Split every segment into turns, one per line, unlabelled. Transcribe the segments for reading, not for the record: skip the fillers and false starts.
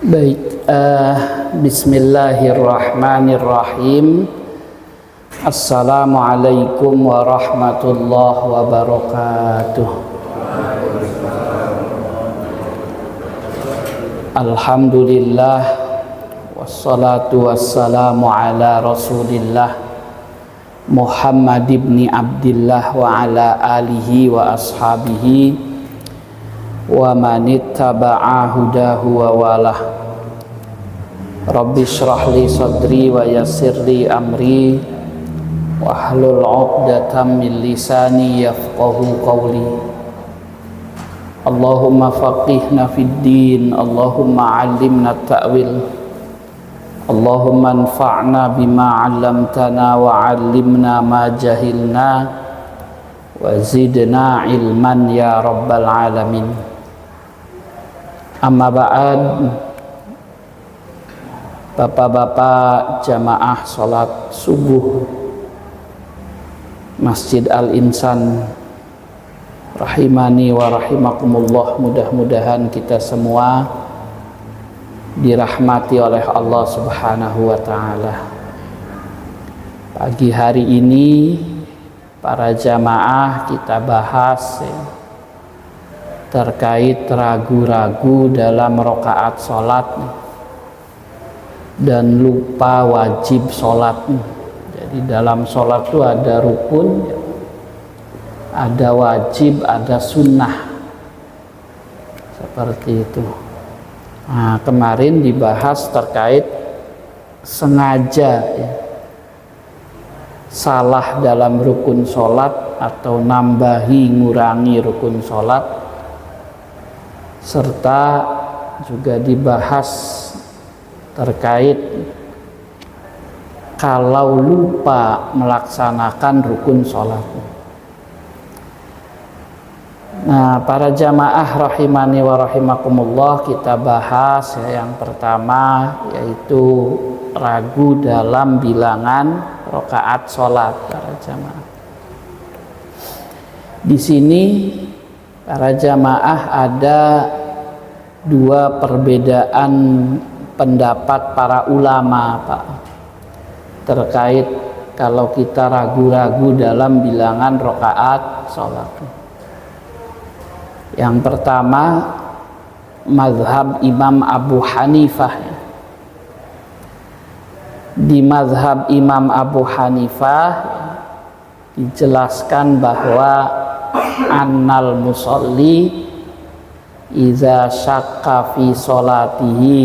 Baik, bismillahirrahmanirrahim. Assalamualaikum warahmatullahi wabarakatuh. Alhamdulillah, wassalatu wassalamu ala rasulillah Muhammad ibn Abdillah wa ala alihi wa ashabihi wa manittaba'a hudahu wa walah. Rabbi shrah li sadri wa yassir li amri wahlul 'uqdatam min lisani yafqahu qawli. Allahumma faqihna fid din, Allahumma 'allimna ta'wil, Allahumma anfa'na bima 'allamtana wa 'allimna ma jahilna wa zidna ilman ya rabbal alamin. Amma ba'ad, bapak-bapak jamaah sholat subuh Masjid Al-Insan rahimani wa rahimakumullah, mudah-mudahan kita semua dirahmati oleh Allah Subhanahu wa ta'ala. Pagi hari ini para jamaah kita bahas terkait ragu-ragu dalam rakaat sholat dan lupa wajib sholat. Jadi dalam sholat itu ada rukun, ada wajib, ada sunnah, seperti itu. Nah, kemarin dibahas terkait sengaja salah dalam rukun sholat atau nambahi ngurangi rukun sholat, serta juga dibahas terkait kalau lupa melaksanakan rukun sholat. Nah, para jamaah rahimani wa rahimakumullah, kita bahas yang pertama yaitu ragu dalam bilangan rakaat sholat para jamaah. Di sini para jamaah ada dua perbedaan pendapat para ulama, Pak, terkait kalau kita ragu-ragu dalam bilangan rakaat sholat. Yang pertama, mazhab Imam Abu Hanifah. Di mazhab Imam Abu Hanifah dijelaskan bahwa annal musolli iza syakka fi sholatihi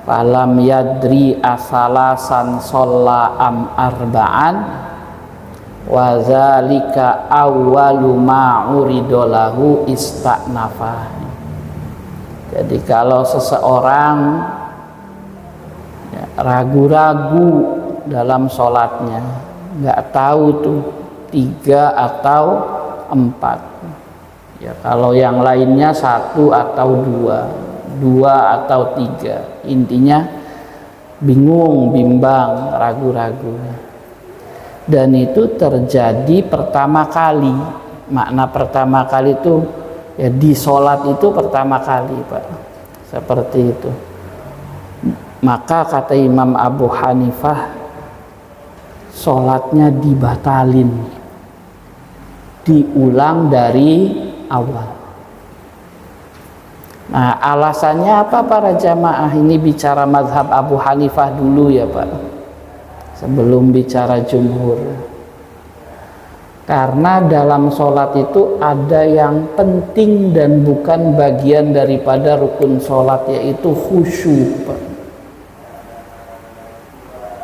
falam yadri asalasan sholla am arba'an wa zalika awwalu ma uridolahu ista'nafa. Jadi kalau seseorang ragu-ragu dalam sholatnya, nggak tahu tuh 3 atau 4, ya kalau yang lainnya 1 atau 2 atau 3, intinya bingung, bimbang, ragu-ragu. Dan itu terjadi pertama kali. Makna pertama kali itu ya di sholat itu pertama kali, Pak, seperti itu. Maka kata Imam Abu Hanifah, sholatnya dibatalin, diulang dari awal. Nah, alasannya apa para jamaah? Ini bicara mazhab Abu Hanifah dulu ya, Pak, sebelum bicara jumhur. Karena dalam sholat itu ada yang penting dan bukan bagian daripada rukun sholat, yaitu khusyuk, Pak.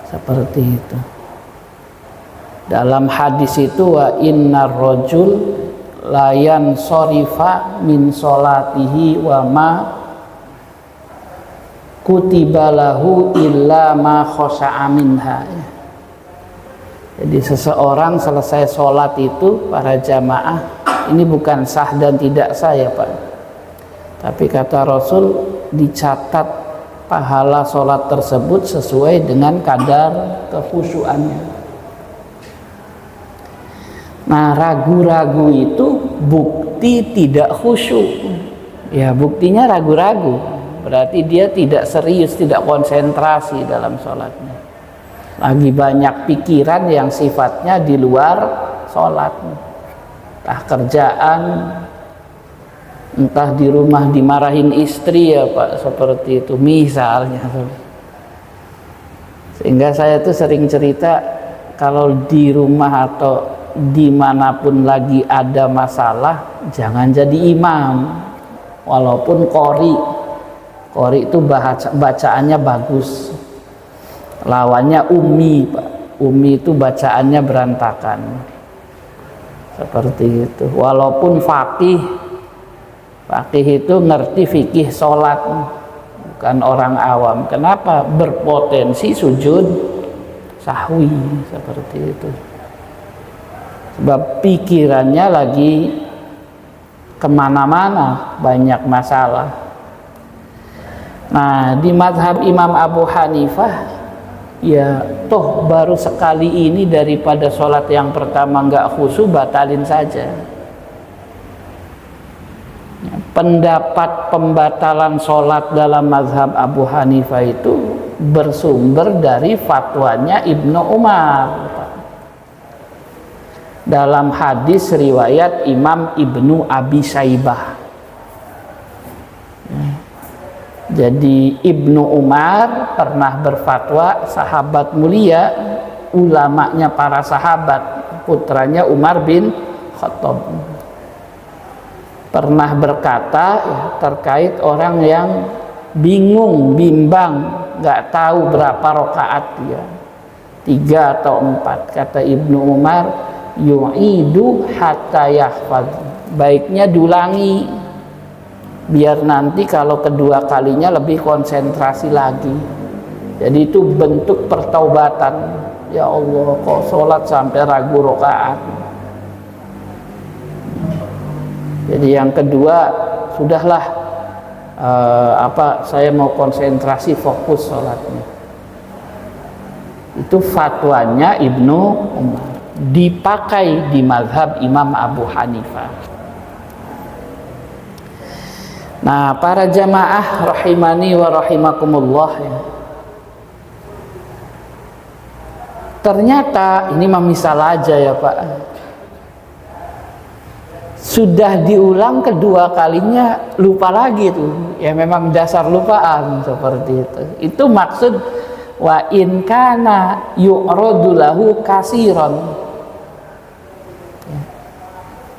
Seperti itu. Dalam hadis itu, wa innar rajul layan sorifa min sholatihi wa ma kutiba lahu illa ma khosha'a minha. Jadi seseorang selesai sholat itu, para jamaah, ini bukan sah dan tidak sah ya, Pak, tapi kata Rasul dicatat pahala sholat tersebut sesuai dengan kadar kekhusyuannya. Nah, ragu-ragu itu bukti tidak khusyuk. Ya, buktinya ragu-ragu. berarti dia tidak serius, tidak konsentrasi dalam sholatnya. Lagi banyak pikiran yang sifatnya di luar sholat, entah kerjaan, entah di rumah dimarahin istri ya Pak, seperti itu misalnya. Sehingga saya tuh sering cerita, kalau di rumah atau dimanapun lagi ada masalah, jangan jadi imam walaupun qori itu bacaannya bagus, lawannya ummi Pak. Ummi itu bacaannya berantakan, seperti itu. Walaupun faqih itu ngerti fikih sholat, bukan orang awam. Kenapa? Berpotensi sujud sahwi, seperti itu. Sebab pikirannya lagi kemana-mana, banyak masalah. Nah, di mazhab Imam Abu Hanifah, ya toh baru sekali ini, daripada sholat yang pertama nggak khusyuk, batalin saja. Pendapat pembatalan sholat dalam mazhab Abu Hanifah itu bersumber dari fatwanya Ibnu Umar dalam hadis riwayat Imam Ibnu Abi Saibah. Jadi Ibnu Umar pernah berfatwa, sahabat mulia, ulamanya para sahabat, putranya Umar bin Khattab, pernah berkata ya, terkait orang yang bingung, bimbang, nggak tahu berapa rakaat dia, 3 atau 4. Kata Ibnu Umar, yu'idu hatta yahfaz, baiknya diulangi biar nanti kalau kedua kalinya lebih konsentrasi lagi. Jadi itu bentuk pertaubatan. Ya Allah, kok sholat sampai ragu rakaat. Jadi yang kedua, sudahlah, saya mau konsentrasi, fokus sholatnya. Itu fatwanya Ibnu Umar, dipakai di mazhab Imam Abu Hanifah. Nah, para jamaah rahimani wa rahimakumullah, ya. Ternyata ini mah misal aja ya Pak, sudah diulang kedua kalinya lupa lagi tuh, ya memang dasar lupaan, seperti itu. Itu maksud wa in kana yu'radu lahu kasiron.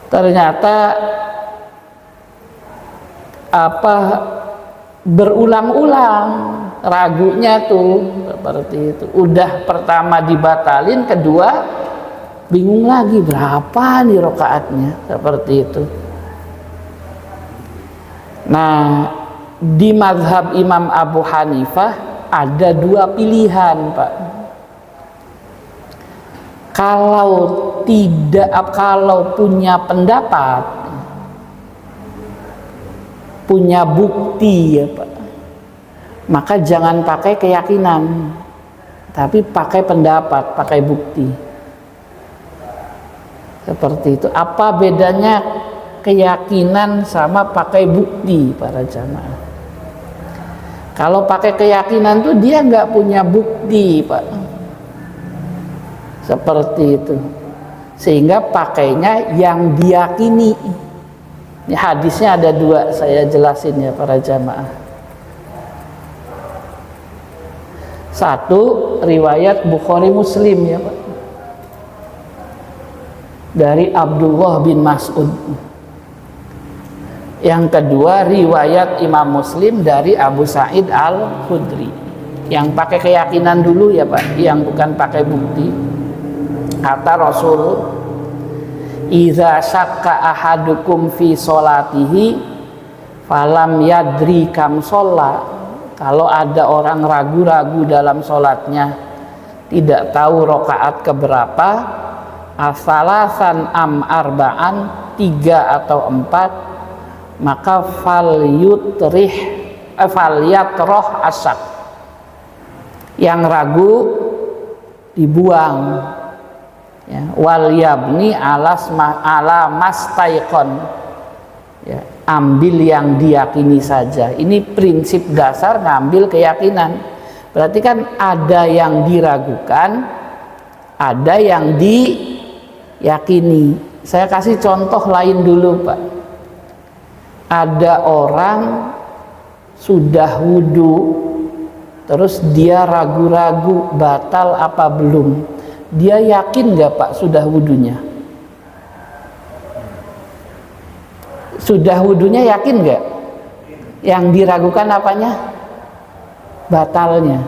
Ternyata berulang-ulang ragunya tuh, seperti itu. Udah pertama dibatalin, kedua bingung lagi berapa nih rakaatnya, seperti itu. Nah, di mazhab Imam Abu Hanifah ada 2 pilihan Pak. Kalau punya pendapat, punya bukti ya Pak, maka jangan pakai keyakinan, tapi pakai pendapat, pakai bukti, seperti itu. Apa bedanya keyakinan sama pakai bukti para jamaah? Kalau pakai keyakinan tuh dia nggak punya bukti Pak, seperti itu, sehingga pakainya yang diyakini. Ini hadisnya ada 2, saya jelasin ya para jamaah. 1 riwayat Bukhari Muslim ya Pak, dari Abdullah bin Mas'ud. Yang kedua riwayat Imam Muslim dari Abu Sa'id Al-Khudri. Yang pakai keyakinan dulu ya Pak, yang bukan pakai bukti. Kata Rasul, iza syakka ahadukum fi sholatihi falam yadri kam sholla. Kalau ada orang ragu-ragu dalam sholatnya, tidak tahu rakaat keberapa, asalasan am arba'an, 3 atau 4, maka falyatroh asyak, yang ragu dibuang, ya, wal yabni ala mastaiqon, ya, ambil yang diyakini saja. Ini prinsip dasar ngambil keyakinan. Berarti kan ada yang diragukan, ada yang diyakini. Saya kasih contoh lain dulu, Pak. Ada orang sudah wudhu, terus dia ragu-ragu batal apa belum. Dia yakin nggak, Pak, sudah wudhunya? Sudah wudhunya yakin nggak? Yang diragukan apanya? Batalnya.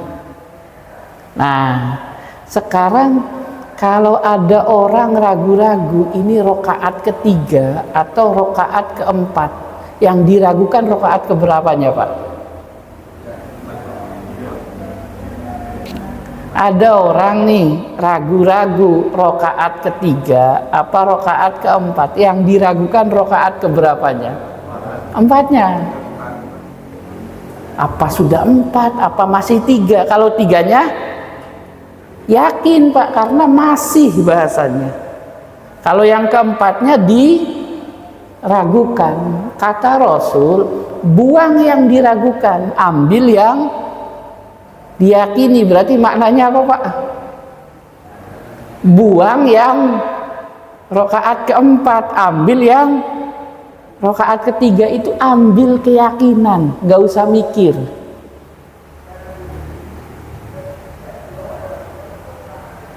Nah, sekarang kalau ada orang ragu-ragu ini rokaat ketiga atau rokaat keempat, yang diragukan rokaat keberapanya, Pak? Ada orang nih ragu-ragu rokaat ketiga apa rokaat keempat, yang diragukan rokaat keberapanya? Empatnya. Apa sudah empat, apa masih tiga? Kalau tiganya yakin, Pak, karena masih bahasanya. Kalau yang keempatnya diragukan. Kata Rasul, buang yang diragukan, ambil yang diyakini. Berarti maknanya apa, Pak? Buang yang rokaat keempat, ambil yang rokaat ketiga. Itu ambil keyakinan, nggak usah mikir.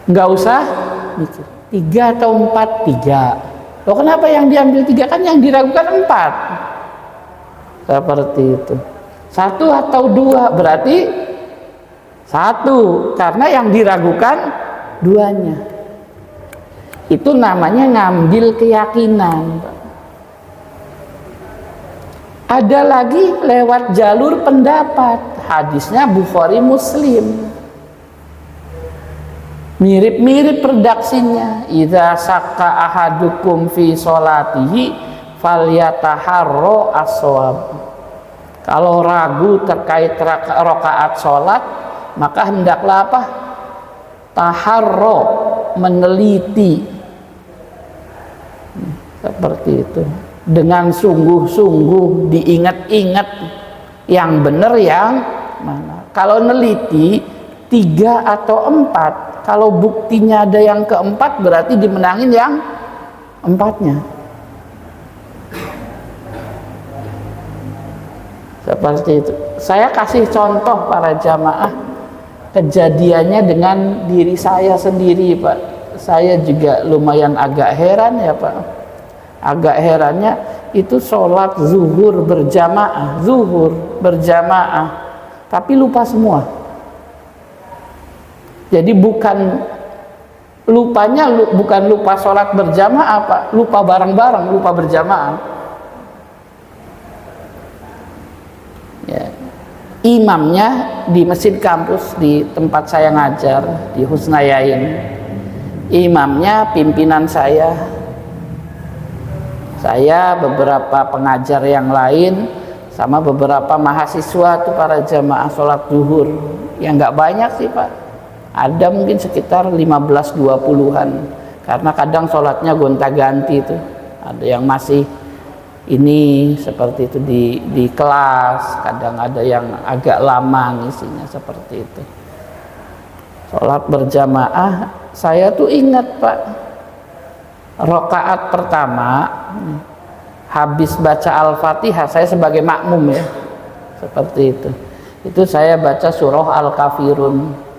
Nggak usah mikir. Tiga atau empat? Tiga. Loh, kenapa yang diambil tiga? Kan yang diragukan empat. Seperti itu. Satu atau dua? Berarti satu, karena yang diragukan duanya. Itu namanya ngambil keyakinan. Ada lagi lewat jalur pendapat. Hadisnya Bukhari Muslim. Mirip-mirip redaksinya. Idza sakka ahadukum fi sholatihi falyataharro as-shawab. Kalau ragu terkait rakaat sholat, maka hendaklah apa? Taharro, meneliti. Seperti itu. Dengan sungguh-sungguh diingat-ingat yang benar yang mana. Kalau neliti tiga atau empat, kalau buktinya ada yang keempat, berarti dimenangin yang empatnya. Seperti itu. Saya kasih contoh para jamaah, kejadiannya dengan diri saya sendiri, Pak. Saya juga lumayan agak heran ya, Pak. Agak herannya itu sholat zuhur berjamaah, tapi lupa semua. Jadi bukan lupa sholat berjamaah, Pak, lupa bareng-bareng, lupa berjamaah. Ya. Imamnya di masjid kampus di tempat saya ngajar di Husnayain. Imamnya pimpinan saya, beberapa pengajar yang lain, sama beberapa mahasiswa tuh para jamaah sholat zuhur. Yang nggak banyak sih, Pak. Ada mungkin sekitar 15-20-an. Karena kadang sholatnya gonta-ganti tuh. Ada yang masih ini seperti itu di kelas, kadang ada yang agak lama ngisinya seperti itu. Sholat berjamaah, saya tuh ingat, Pak, rakaat pertama habis baca Al-Fatihah, saya sebagai makmum ya, seperti itu saya baca surah Al-Kafirun.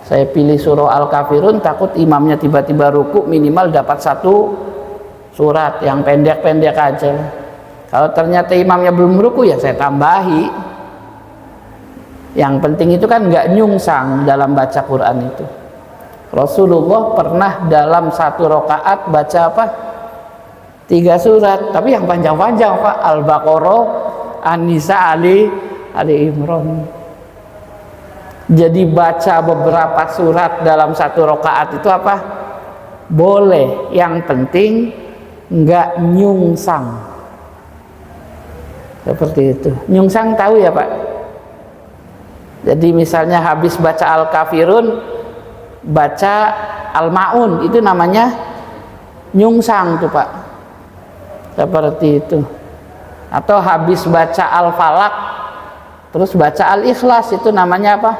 Saya pilih surah Al-Kafirun, takut imamnya tiba-tiba ruku, minimal dapat satu surat yang pendek-pendek aja. Kalau ternyata imamnya belum ruku, ya saya tambahi. Yang penting itu kan nggak nyungsang dalam baca Quran itu. Rasulullah pernah dalam satu rakaat baca apa? 3 surat, tapi yang panjang-panjang, Pak. Al-Baqarah, An-Nisa, Ali Imran. Jadi baca beberapa surat dalam satu rakaat itu apa? Boleh, yang penting nggak nyungsang. Seperti itu. Nyungsang tahu ya, Pak? Jadi misalnya habis baca Al-Kafirun, baca Al-Ma'un, itu namanya nyungsang tuh, Pak. Seperti itu. Atau habis baca Al-Falaq terus baca Al-Ikhlas, itu namanya apa?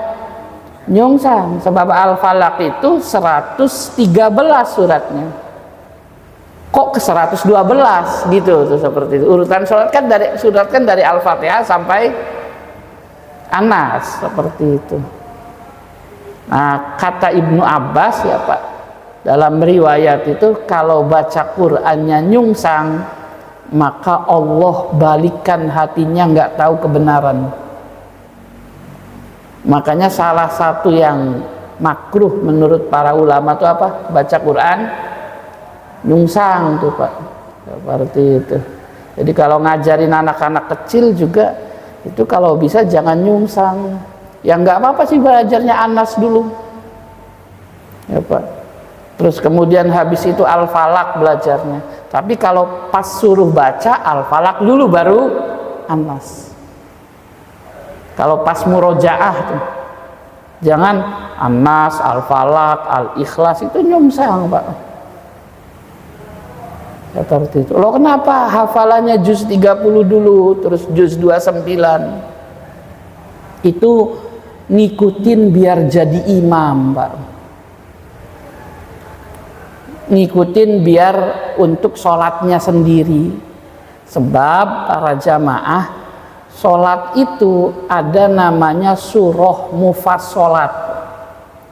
Nyungsang. Sebab Al-Falaq itu 113 suratnya, kok ke 112 gitu tuh, seperti itu. Urutan surat kan dari Al-Fatihah sampai Anas, seperti itu. Nah, kata Ibnu Abbas ya Pak, dalam riwayat itu kalau baca Qur'annya nyungsang, maka Allah balikan hatinya, nggak tahu kebenaran. Makanya salah satu yang makruh menurut para ulama itu apa? Baca Quran nyungsang tuh Pak, seperti itu. Jadi kalau ngajarin anak-anak kecil juga itu kalau bisa jangan nyungsang. Ya nggak apa-apa sih belajarnya Anas dulu ya Pak, terus kemudian habis itu Al-Falaq belajarnya. Tapi kalau pas suruh baca Al-Falaq dulu baru Anas. Kalau pas murojaah tuh jangan Anas, Al-Falaq, Al-Ikhlas, itu nyungsang Pak, seperti itu. Loh kenapa hafalannya juz 30 dulu terus juz 29? Itu ngikutin biar jadi imam Pak, ngikutin biar untuk sholatnya sendiri. Sebab para jamaah, sholat itu ada namanya surah mufassolat.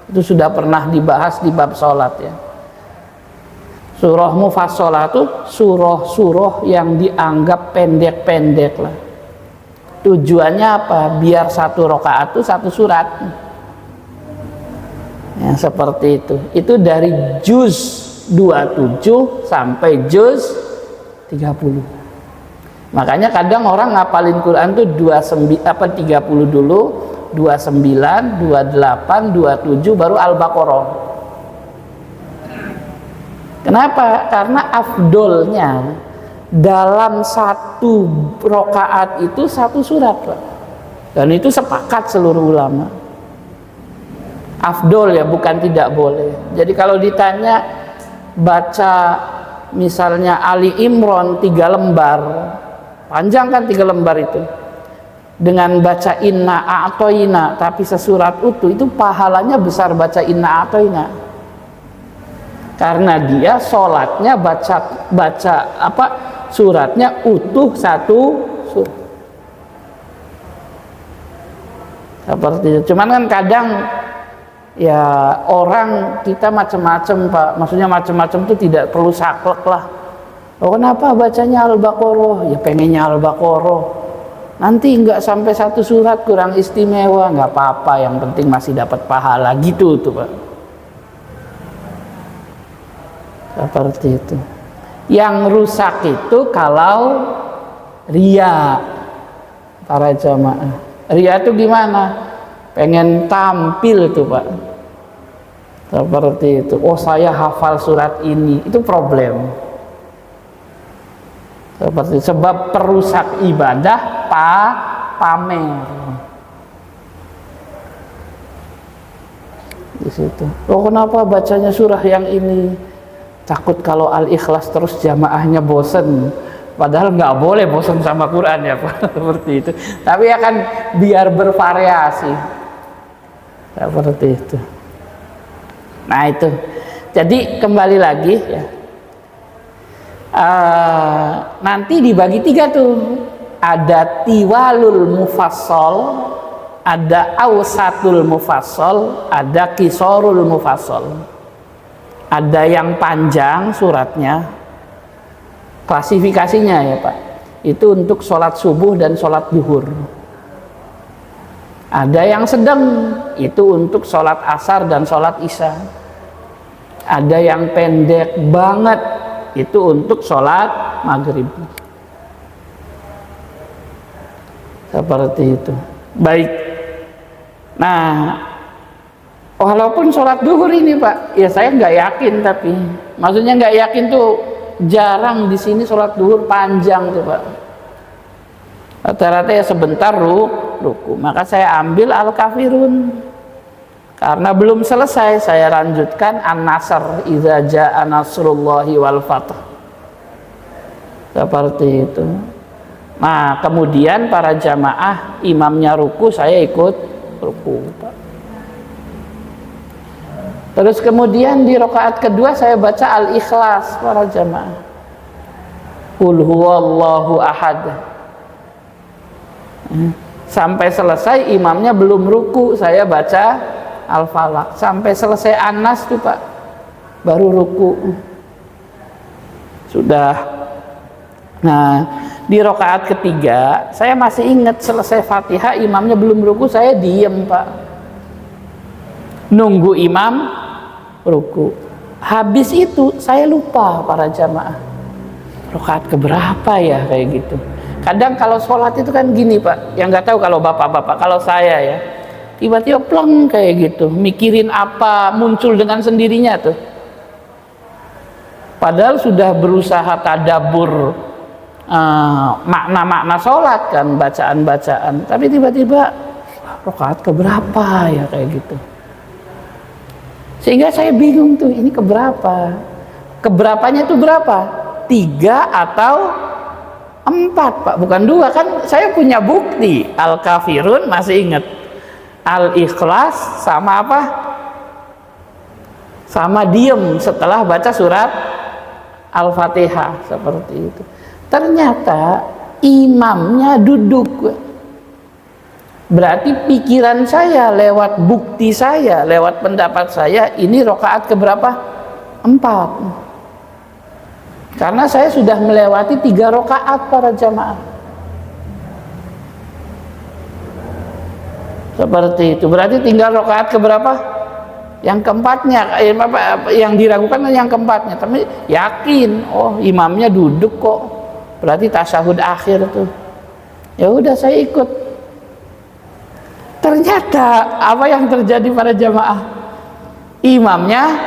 Itu sudah pernah dibahas di bab sholat ya. Surah mufassolat itu surah-surah yang dianggap pendek-pendek lah. Tujuannya apa? Biar satu rakaat itu satu surat ya, seperti itu. Itu dari juz 27 sampai juz 30. Makanya kadang orang ngapalin Quran tuh 30 dulu, 29, 28, 27 baru Al-Baqarah. Kenapa? Karena afdolnya dalam satu rakaat itu satu surat Pak. Dan itu sepakat seluruh ulama. Afdol ya, bukan tidak boleh. Jadi kalau ditanya baca misalnya Ali Imran 3 lembar, panjang kan 3 lembar itu, dengan baca Inna A'toina tapi sesurat utuh, itu pahalanya besar baca Inna A'toina, karena dia sholatnya baca apa, suratnya utuh satu surat, seperti itu. Cuman kan kadang ya orang kita macam-macam Pak, maksudnya macam-macam itu tidak perlu saklek lah. Oh kenapa bacanya Al-Baqarah? Ya pengennya Al-Baqarah, nanti nggak sampai satu surat kurang istimewa, nggak apa-apa, yang penting masih dapat pahala gitu tuh Pak, seperti itu. Yang rusak itu kalau ria, para jamaah. Ria itu gimana? Pengen tampil tuh Pak, seperti itu. Oh saya hafal surat ini, itu problem. Seperti sebab perusak ibadah pamer di situ. Oh kenapa bacanya surah yang ini? Takut kalau Al-Ikhlas terus jamaahnya bosen. Padahal nggak boleh bosen sama Quran ya Pak, seperti itu. Tapi akan biar bervariasi, seperti itu. Nah itu. Jadi kembali lagi ya. Nanti dibagi 3 tuh, ada tiwalul mufassal, ada awsatul mufassal, ada kisorul mufassal. Ada yang panjang suratnya, klasifikasinya ya Pak, itu untuk sholat subuh dan sholat duhur. Ada yang sedang, itu untuk sholat asar dan sholat isya. Ada yang pendek banget, itu untuk sholat maghrib. Seperti itu. Baik. Nah, walaupun sholat duhur ini Pak, ya saya nggak yakin, tapi maksudnya nggak yakin tuh jarang di sini sholat duhur panjang tuh Pak. Rata-rata ya sebentar ruku. Maka saya ambil Al-Kafirun. Karena belum selesai, saya lanjutkan An-Nasr, idza jaa nasrullahi wal fath. Seperti itu. Nah, kemudian para jamaah imamnya ruku, saya ikut ruku, Pak. Terus kemudian di rakaat kedua saya baca Al-Ikhlas para jamaah. Qul huwallahu ahad. Sampai selesai imamnya belum ruku, saya baca Al-Falaq. Sampai selesai An-Nas tuh Pak, baru ruku. Sudah. Nah, di rakaat ketiga saya masih ingat selesai Fatihah imamnya belum ruku, saya diem Pak, nunggu imam ruku. Habis itu saya lupa para jamaah, rakaat keberapa ya, kayak gitu. Kadang kalau sholat itu kan gini Pak, yang nggak tahu kalau bapak-bapak, kalau saya ya tiba-tiba pleng kayak gitu, mikirin apa muncul dengan sendirinya tuh, padahal sudah berusaha tadabbur makna-makna sholat kan, bacaan-bacaan, tapi tiba-tiba rakaat keberapa ya, kayak gitu. Sehingga saya bingung tuh, ini keberapa? Keberapanya itu berapa? 3 atau 4 Pak, bukan 2 kan. Saya punya bukti Al-Kafirun masih ingat, Al-Ikhlas sama apa? Sama diem setelah baca surat Al-Fatihah, seperti itu. Ternyata imamnya duduk. Berarti pikiran saya lewat bukti saya, lewat pendapat saya, ini rakaat keberapa? 4. Karena saya sudah melewati 3 rakaat para jamaah. Seperti itu. Berarti tinggal rakaat keberapa? Yang keempatnya. Yang diragukan yang keempatnya. Tapi yakin, oh imamnya duduk kok. Berarti tasyahud akhir tuh. Ya udah saya ikut. Ternyata apa yang terjadi pada jamaah? Imamnya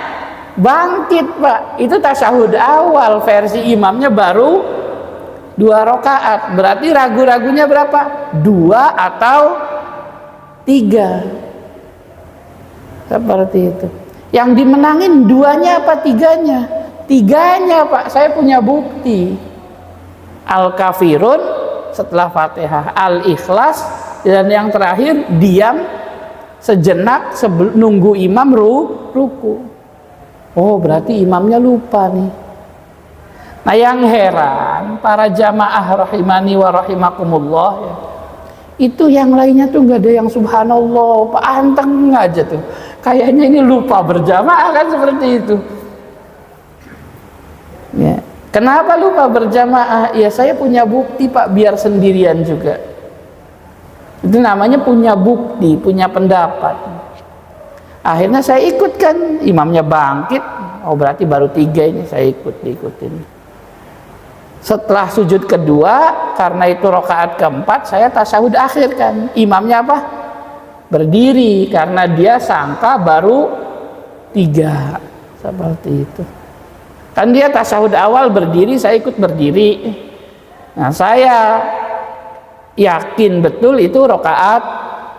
bangkit Pak. Itu tasyahud awal, versi imamnya baru 2 rakaat. Berarti ragu-ragunya berapa? 2 atau 3. Seperti itu. Yang dimenangin 2-nya apa 3-nya? 3-nya Pak. Saya punya bukti. Al-Kafirun setelah Fatihah, Al-Ikhlas, dan yang terakhir diam sejenak nunggu imam ruku. Oh, berarti imamnya lupa nih. Nah, yang heran para jamaah rahimani wa rahimakumullah ya, itu yang lainnya tuh nggak ada yang subhanallah, Pak, anteng aja tuh. Kayaknya ini lupa berjamaah kan, seperti itu. Ya. Kenapa lupa berjamaah? Ya saya punya bukti Pak, biar sendirian juga. Itu namanya punya bukti, punya pendapat. Akhirnya saya ikutkan, imamnya bangkit. Oh berarti baru 3 ini, saya ikutin. Setelah sujud kedua, karena itu rakaat keempat, saya tasyahud akhir kan. Imamnya apa? Berdiri, karena dia sangka baru 3. Seperti itu. Kan dia tasyahud awal berdiri, saya ikut berdiri. Nah saya yakin betul itu rakaat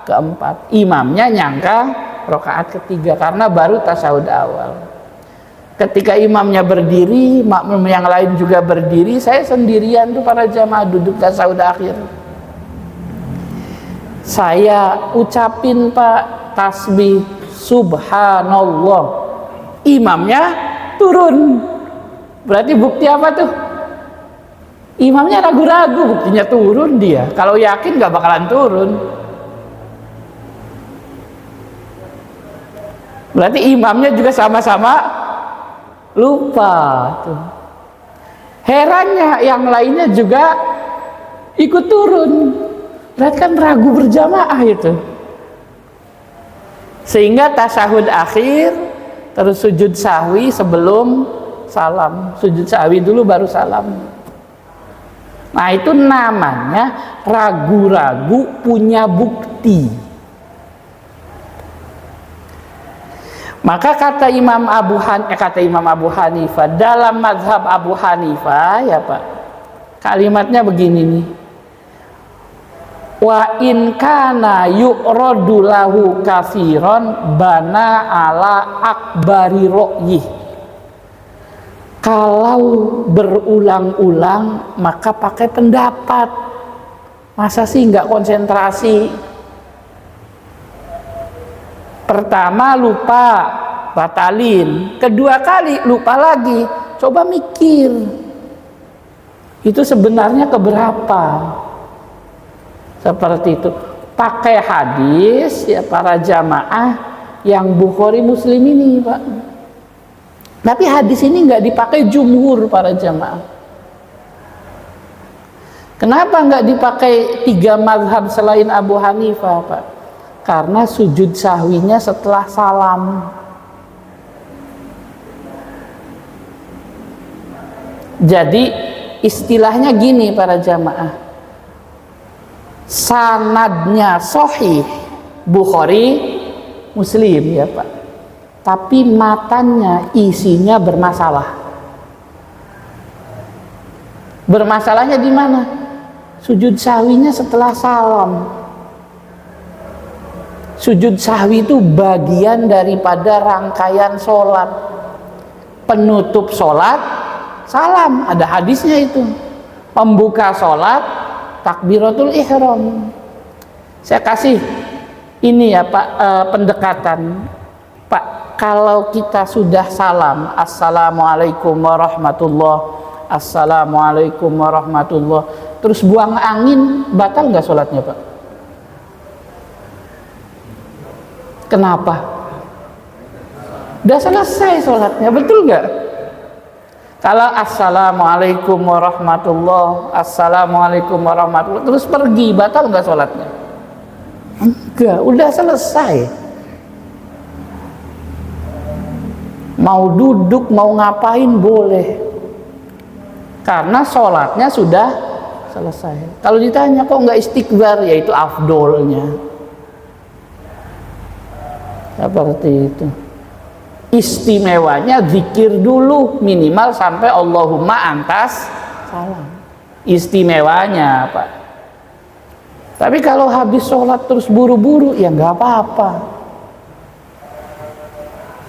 keempat. Imamnya nyangka rakaat ketiga karena baru tasyahud awal. Ketika imamnya berdiri, makmum yang lain juga berdiri, saya sendirian tuh para jamaah duduk tasyahud akhir. Saya ucapin Pak tasbih subhanallah. Imamnya turun. Berarti bukti apa tuh? Imamnya ragu-ragu, buktinya turun dia. Kalau yakin gak bakalan turun. Berarti imamnya juga sama-sama lupa tuh. Herannya yang lainnya juga ikut turun. Berarti kan ragu berjamaah itu. Sehingga tasyahud akhir, terus sujud sahwi sebelum salam. Sujud sahwi dulu baru salam. Nah itu namanya ragu-ragu punya bukti. Maka kata Imam Abu Hanifah dalam mazhab Abu Hanifah ya Pak, kalimatnya begini nih, wa in kana yu'radu lahu kafiron bana ala akbari ro'yih. Kalau berulang-ulang maka pakai pendapat Masa sih nggak konsentrasi? Pertama lupa, batalin. Kedua kali lupa lagi, coba mikir. Itu sebenarnya keberapa? Seperti itu. Pakai hadis ya para jamaah yang Bukhari Muslim ini, Pak. Tapi hadis ini nggak dipakai jumhur para jamaah. Kenapa nggak dipakai 3 mazhab selain Abu Hanifah, Pak? Karena sujud sahwinya setelah salam. Jadi istilahnya gini para jamaah, sanadnya sahih Bukhari Muslim ya Pak, tapi matannya isinya bermasalah. Bermasalahnya di mana? Sujud sahwinya setelah salam. Sujud sahwi itu bagian daripada rangkaian sholat. Penutup sholat salam, ada hadisnya itu. Pembuka sholat takbiratul ihram. Saya kasih ini ya Pak, pendekatan Pak. Kalau kita sudah salam, assalamualaikum warahmatullah, assalamualaikum warahmatullah, terus buang angin, batal nggak sholatnya Pak? Kenapa? Udah selesai sholatnya, betul nggak? Kalau assalamualaikum warahmatullah, assalamualaikum warahmatullah, terus pergi, batal nggak sholatnya? Enggak, udah selesai. Mau duduk, mau ngapain boleh, karena sholatnya sudah selesai. Kalau ditanya kok nggak istighfar, ya itu afdolnya. Seperti itu. Istimewanya zikir dulu minimal sampai Allahumma antas salam. Istimewanya Pak. Tapi kalau habis sholat terus buru-buru, ya nggak apa-apa.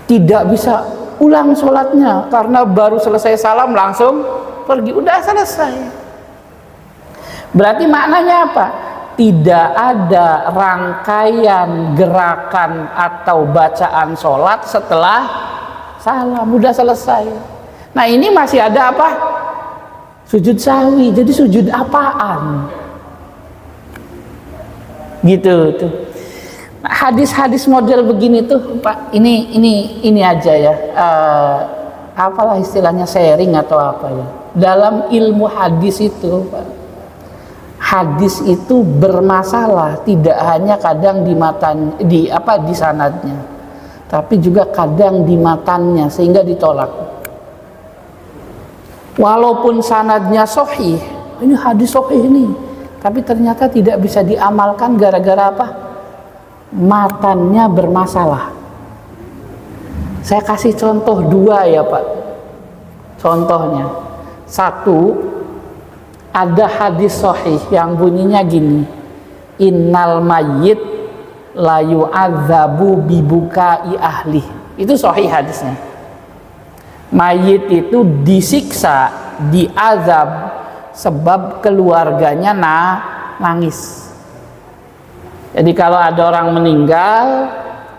Tidak bisa ulang sholatnya karena baru selesai salam langsung pergi, udah selesai. Berarti maknanya apa? Tidak ada rangkaian gerakan atau bacaan sholat setelah salam, udah selesai. Nah ini masih ada apa? Sujud sahwi. Jadi sujud apaan? Gitu tuh. Nah, hadis-hadis model begini tuh Pak, ini aja ya, apalah istilahnya, sharing atau apa ya, dalam ilmu hadis itu Pak, hadis itu bermasalah tidak hanya kadang di matan, di sanadnya, tapi juga kadang di matannya, sehingga ditolak. Walaupun sanadnya sahih, ini hadis sahih ini, tapi ternyata tidak bisa diamalkan gara-gara apa? Matannya bermasalah. Saya kasih contoh 2 ya Pak. Contohnya, 1, ada hadis sahih yang bunyinya gini, innal mayyit la yu'adzabu bibukai ahli. Itu sahih hadisnya. Mayit itu disiksa, diazab sebab keluarganya nangis. Jadi kalau ada orang meninggal,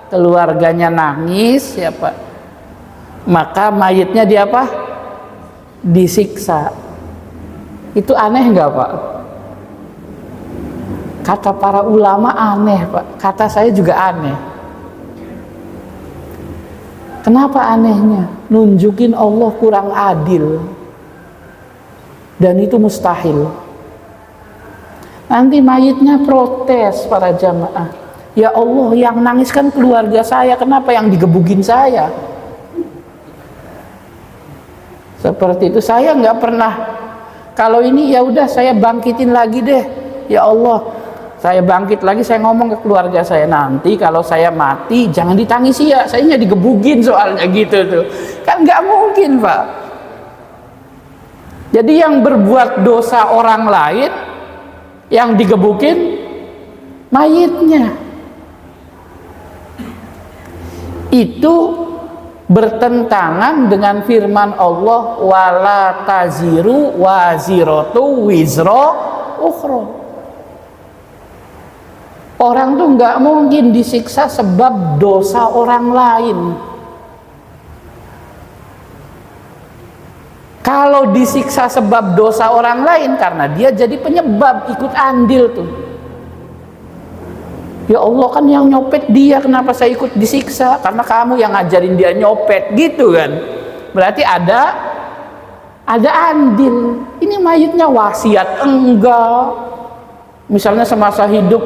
keluarganya nangis ya Pak, maka mayitnya dia apa? Disiksa. Itu aneh nggak Pak? Kata para ulama aneh Pak, kata saya juga aneh. Kenapa anehnya? Nunjukin Allah kurang adil, dan itu mustahil. Nanti mayitnya protes para jamaah, ya Allah yang nangis kan keluarga saya, kenapa yang digebukin saya? Seperti itu. Saya nggak pernah, kalau ini ya udah saya bangkitin lagi deh, ya Allah saya bangkit lagi, saya ngomong ke keluarga saya, nanti kalau saya mati jangan ditangisi ya, saya digebukin soalnya, gitu tuh kan nggak mungkin Pak. Jadi yang berbuat dosa orang lain, yang digebukin mayitnya. Itu bertentangan dengan firman Allah, wala taziru waziratu wizra ukhra. Orang tuh nggak mungkin disiksa sebab dosa orang lain. Kalau disiksa sebab dosa orang lain, karena dia jadi penyebab, ikut andil tuh. Ya Allah, kan yang nyopet dia, kenapa saya ikut disiksa? Karena kamu yang ngajarin dia nyopet, gitu kan. Berarti ada andil. Ini mayitnya wasiat enggak. Misalnya semasa hidup,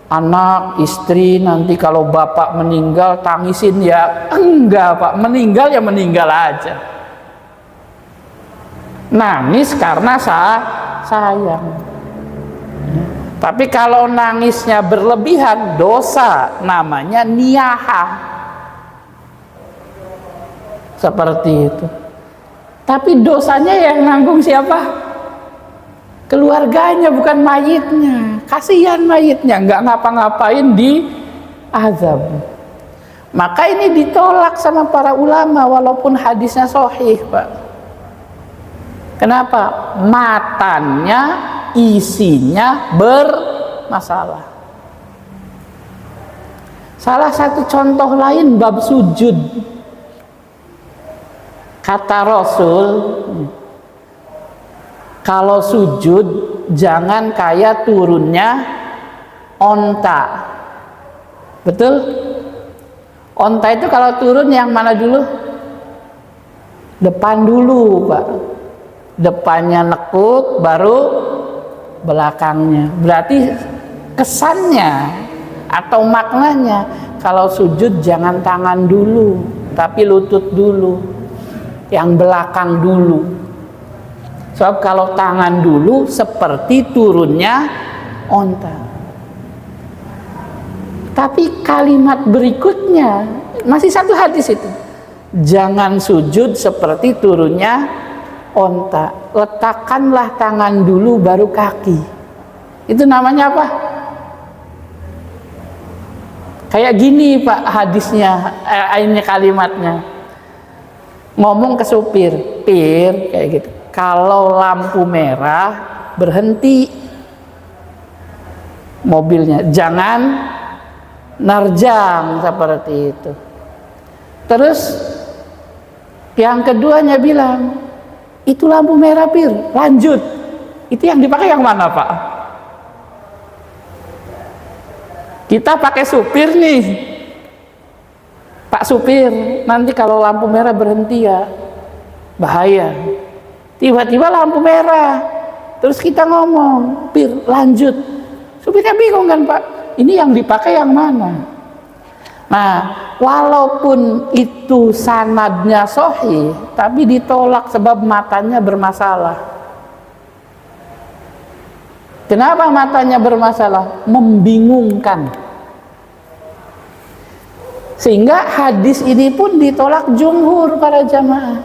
anak, istri, nanti kalau bapak meninggal tangisin ya. Enggak Pak, meninggal ya meninggal aja. Nangis karena sayang. Tapi kalau nangisnya berlebihan, dosa, namanya niyaha. Seperti itu. Tapi dosanya yang nanggung siapa? Keluarganya, bukan mayitnya. Kasihan mayitnya, nggak ngapa-ngapain, di azab. Maka ini ditolak sama para ulama walaupun hadisnya sahih, Pak. Kenapa? Matanya, isinya bermasalah. Salah satu contoh lain bab sujud. Kata Rasul, kalau sujud jangan kayak turunnya onta. Betul? Onta itu kalau turun yang mana dulu? Depan dulu, Pak. Depannya nekuk, baru belakangnya. Berarti kesannya atau maknanya, kalau sujud jangan tangan dulu, tapi lutut dulu, yang belakang dulu. Sebab kalau tangan dulu seperti turunnya onta. Tapi kalimat berikutnya masih satu hadis itu, jangan sujud seperti turunnya onta, letakkanlah tangan dulu baru kaki. Itu namanya apa? Kayak gini Pak hadisnya, ini kalimatnya. Ngomong ke supir, "Pir," kayak gitu, kalau lampu merah berhenti mobilnya, jangan nerjang, seperti itu. Terus yang keduanya bilang, "Itu lampu merah, Pir, lanjut." Itu yang dipakai yang mana, Pak? Kita pakai supir nih, "Pak supir, nanti kalau lampu merah berhenti ya, bahaya." Tiba-tiba lampu merah, terus kita ngomong, "Pir, lanjut." Supirnya bingung kan, Pak, ini yang dipakai yang mana? Nah, walaupun itu sanadnya sahih, tapi ditolak sebab matanya bermasalah. Kenapa matanya bermasalah? Membingungkan. Sehingga hadis ini pun ditolak jumhur para jamaah.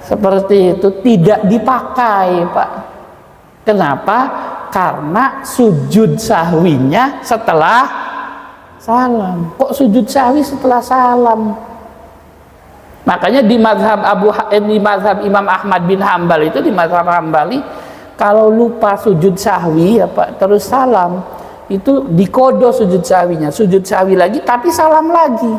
Seperti itu, tidak dipakai, Pak. Kenapa? Karena sujud sahwinya setelah salam. Kok sujud sahwi setelah salam? Makanya di mazhab Imam Ahmad bin Hambal itu, di mazhab Hambali, kalau lupa sujud sahwi ya Pak, terus salam, itu dikodo sujud sahwinya, sujud sahwi lagi tapi salam lagi.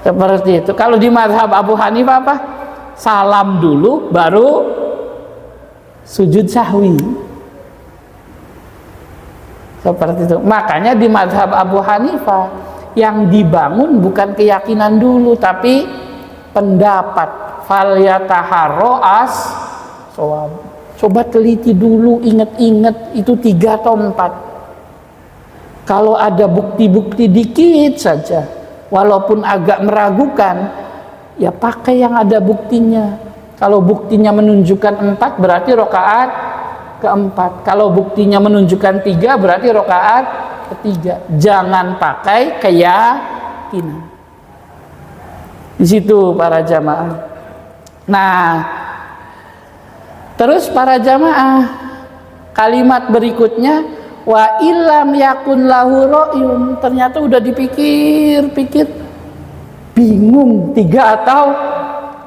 Seperti itu. Kalau di mazhab Abu Hanifah apa? Salam dulu baru sujud sahwi. Seperti itu. Makanya di mazhab Abu Hanifah yang dibangun bukan keyakinan dulu tapi pendapat. Fal yataharro as shawab. Coba teliti dulu, ingat-ingat itu 3 atau 4. Kalau ada bukti-bukti dikit saja, walaupun agak meragukan, ya pakai yang ada buktinya. Kalau buktinya menunjukkan 4, berarti rakaat keempat. Kalau buktinya menunjukkan 3, berarti rakaat ketiga. Jangan pakai keyakinan. Di situ para jamaah. Nah, terus para jamaah, kalimat berikutnya, wa illam yakun lahu ra'yun. Ternyata udah dipikir-pikir, bingung 3 atau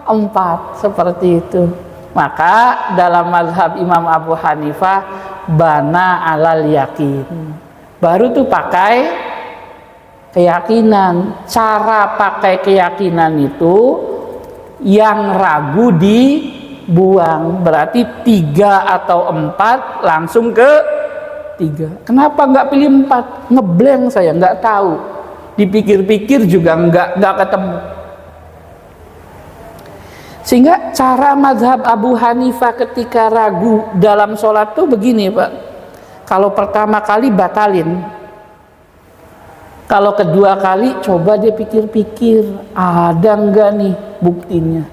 4, seperti itu. Maka dalam mazhab Imam Abu Hanifah bana alal yakin, baru tuh pakai keyakinan. Cara pakai keyakinan itu yang ragu dibuang, berarti 3 atau 4 langsung ke 3. Kenapa nggak pilih 4? Ngeblank saya, nggak tahu, dipikir-pikir juga nggak ketemu. Sehingga cara mazhab Abu Hanifah ketika ragu dalam sholat tuh begini Pak, kalau pertama kali batalin, kalau kedua kali coba dia pikir-pikir ada enggak nih buktinya.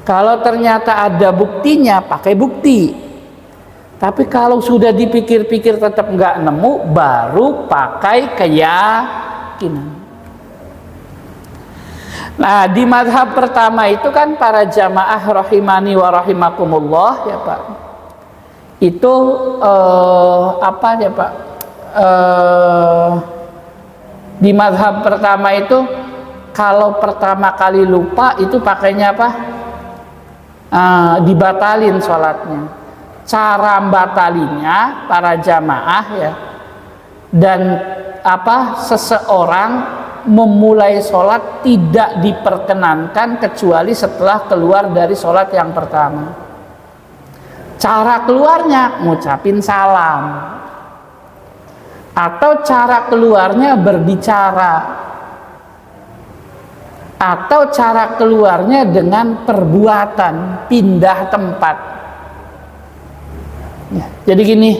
Kalau ternyata ada buktinya pakai bukti, tapi kalau sudah dipikir-pikir tetap enggak nemu, baru pakai keyakinan. Nah, di mazhab pertama itu kan para jamaah rahimani wa rahimakumullah ya Pak, itu apa ya Pak, di mazhab pertama itu kalau pertama kali lupa itu pakainya apa? Dibatalin sholatnya. Cara batalinya para jamaah ya, dan apa, seseorang memulai sholat tidak diperkenankan kecuali setelah keluar dari sholat yang pertama. Cara keluarnya ngucapin salam, atau cara keluarnya berbicara, atau cara keluarnya dengan perbuatan pindah tempat ya. Jadi gini,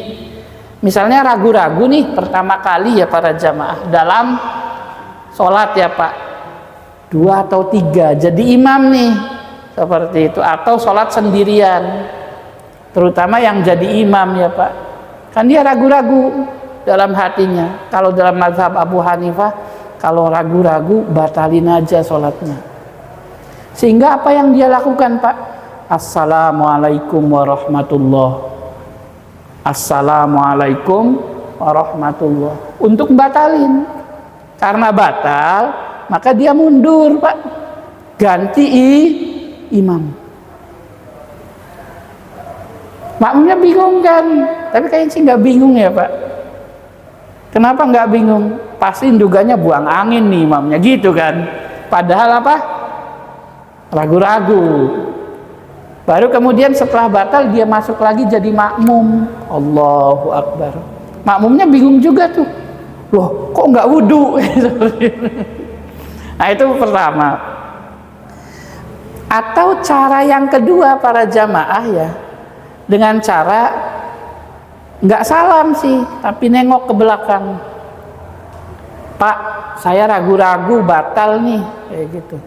misalnya ragu-ragu nih pertama kali ya para jamaah dalam sholat ya Pak, 2 atau 3 jadi imam nih, seperti itu, atau sholat sendirian, terutama yang jadi imam ya Pak, kan dia ragu-ragu dalam hatinya. Kalau dalam mazhab Abu Hanifah, kalau ragu-ragu batalin aja sholatnya. Sehingga apa yang dia lakukan Pak? Assalamualaikum warahmatullah, Assalamualaikum warahmatullah, untuk batalin. Karena batal, maka dia mundur Pak, ganti imam. Makmumnya bingung kan? Tapi kayaknya sih nggak bingung ya Pak. Kenapa nggak bingung? Pasti duganya buang angin nih imamnya gitu kan. Padahal apa? Ragu-ragu. Baru kemudian setelah batal dia masuk lagi jadi makmum. Allahu Akbar. Makmumnya bingung juga tuh. Loh, kok nggak wudhu? Nah itu pertama. Atau cara yang kedua para jamaah ya, dengan cara nggak salam sih, tapi nengok ke belakang. Pak, saya ragu-ragu batal nih, kayak gitu.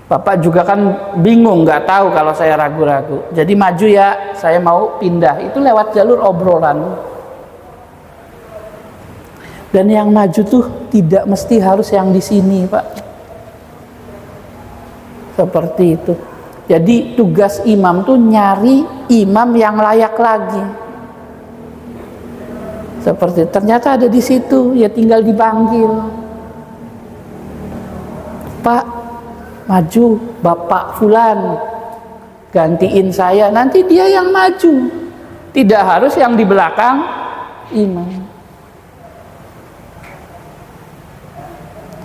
Bapak juga kan bingung, nggak tahu kalau saya ragu-ragu. Jadi maju ya, saya mau pindah. Itu lewat jalur obrolan. Dan yang maju tuh tidak mesti harus yang di sini, Pak. Seperti itu. Jadi tugas imam tuh nyari imam yang layak lagi. Seperti ternyata ada di situ, ya tinggal dipanggil. Pak, maju, Bapak Fulan, gantiin saya. Nanti dia yang maju. Tidak harus yang di belakang imam.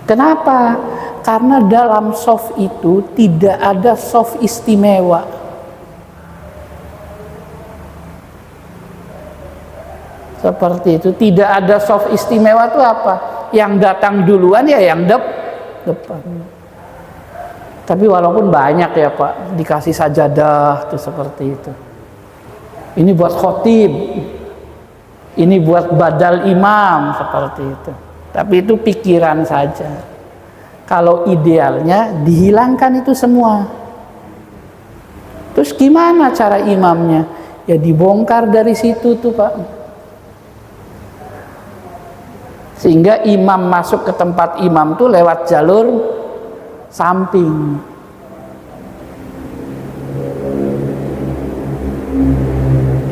Kenapa? Karena dalam shaf itu tidak ada shaf istimewa. Seperti itu, tidak ada shaf istimewa itu apa? Yang datang duluan ya yang depan. Tapi walaupun banyak ya Pak, dikasih sajadah tuh seperti itu. Ini buat khotib, ini buat badal imam, seperti itu. Tapi itu pikiran saja. Kalau idealnya dihilangkan itu semua. Terus gimana cara imamnya? Ya dibongkar dari situ tuh Pak. Sehingga imam masuk ke tempat imam tuh lewat jalur samping.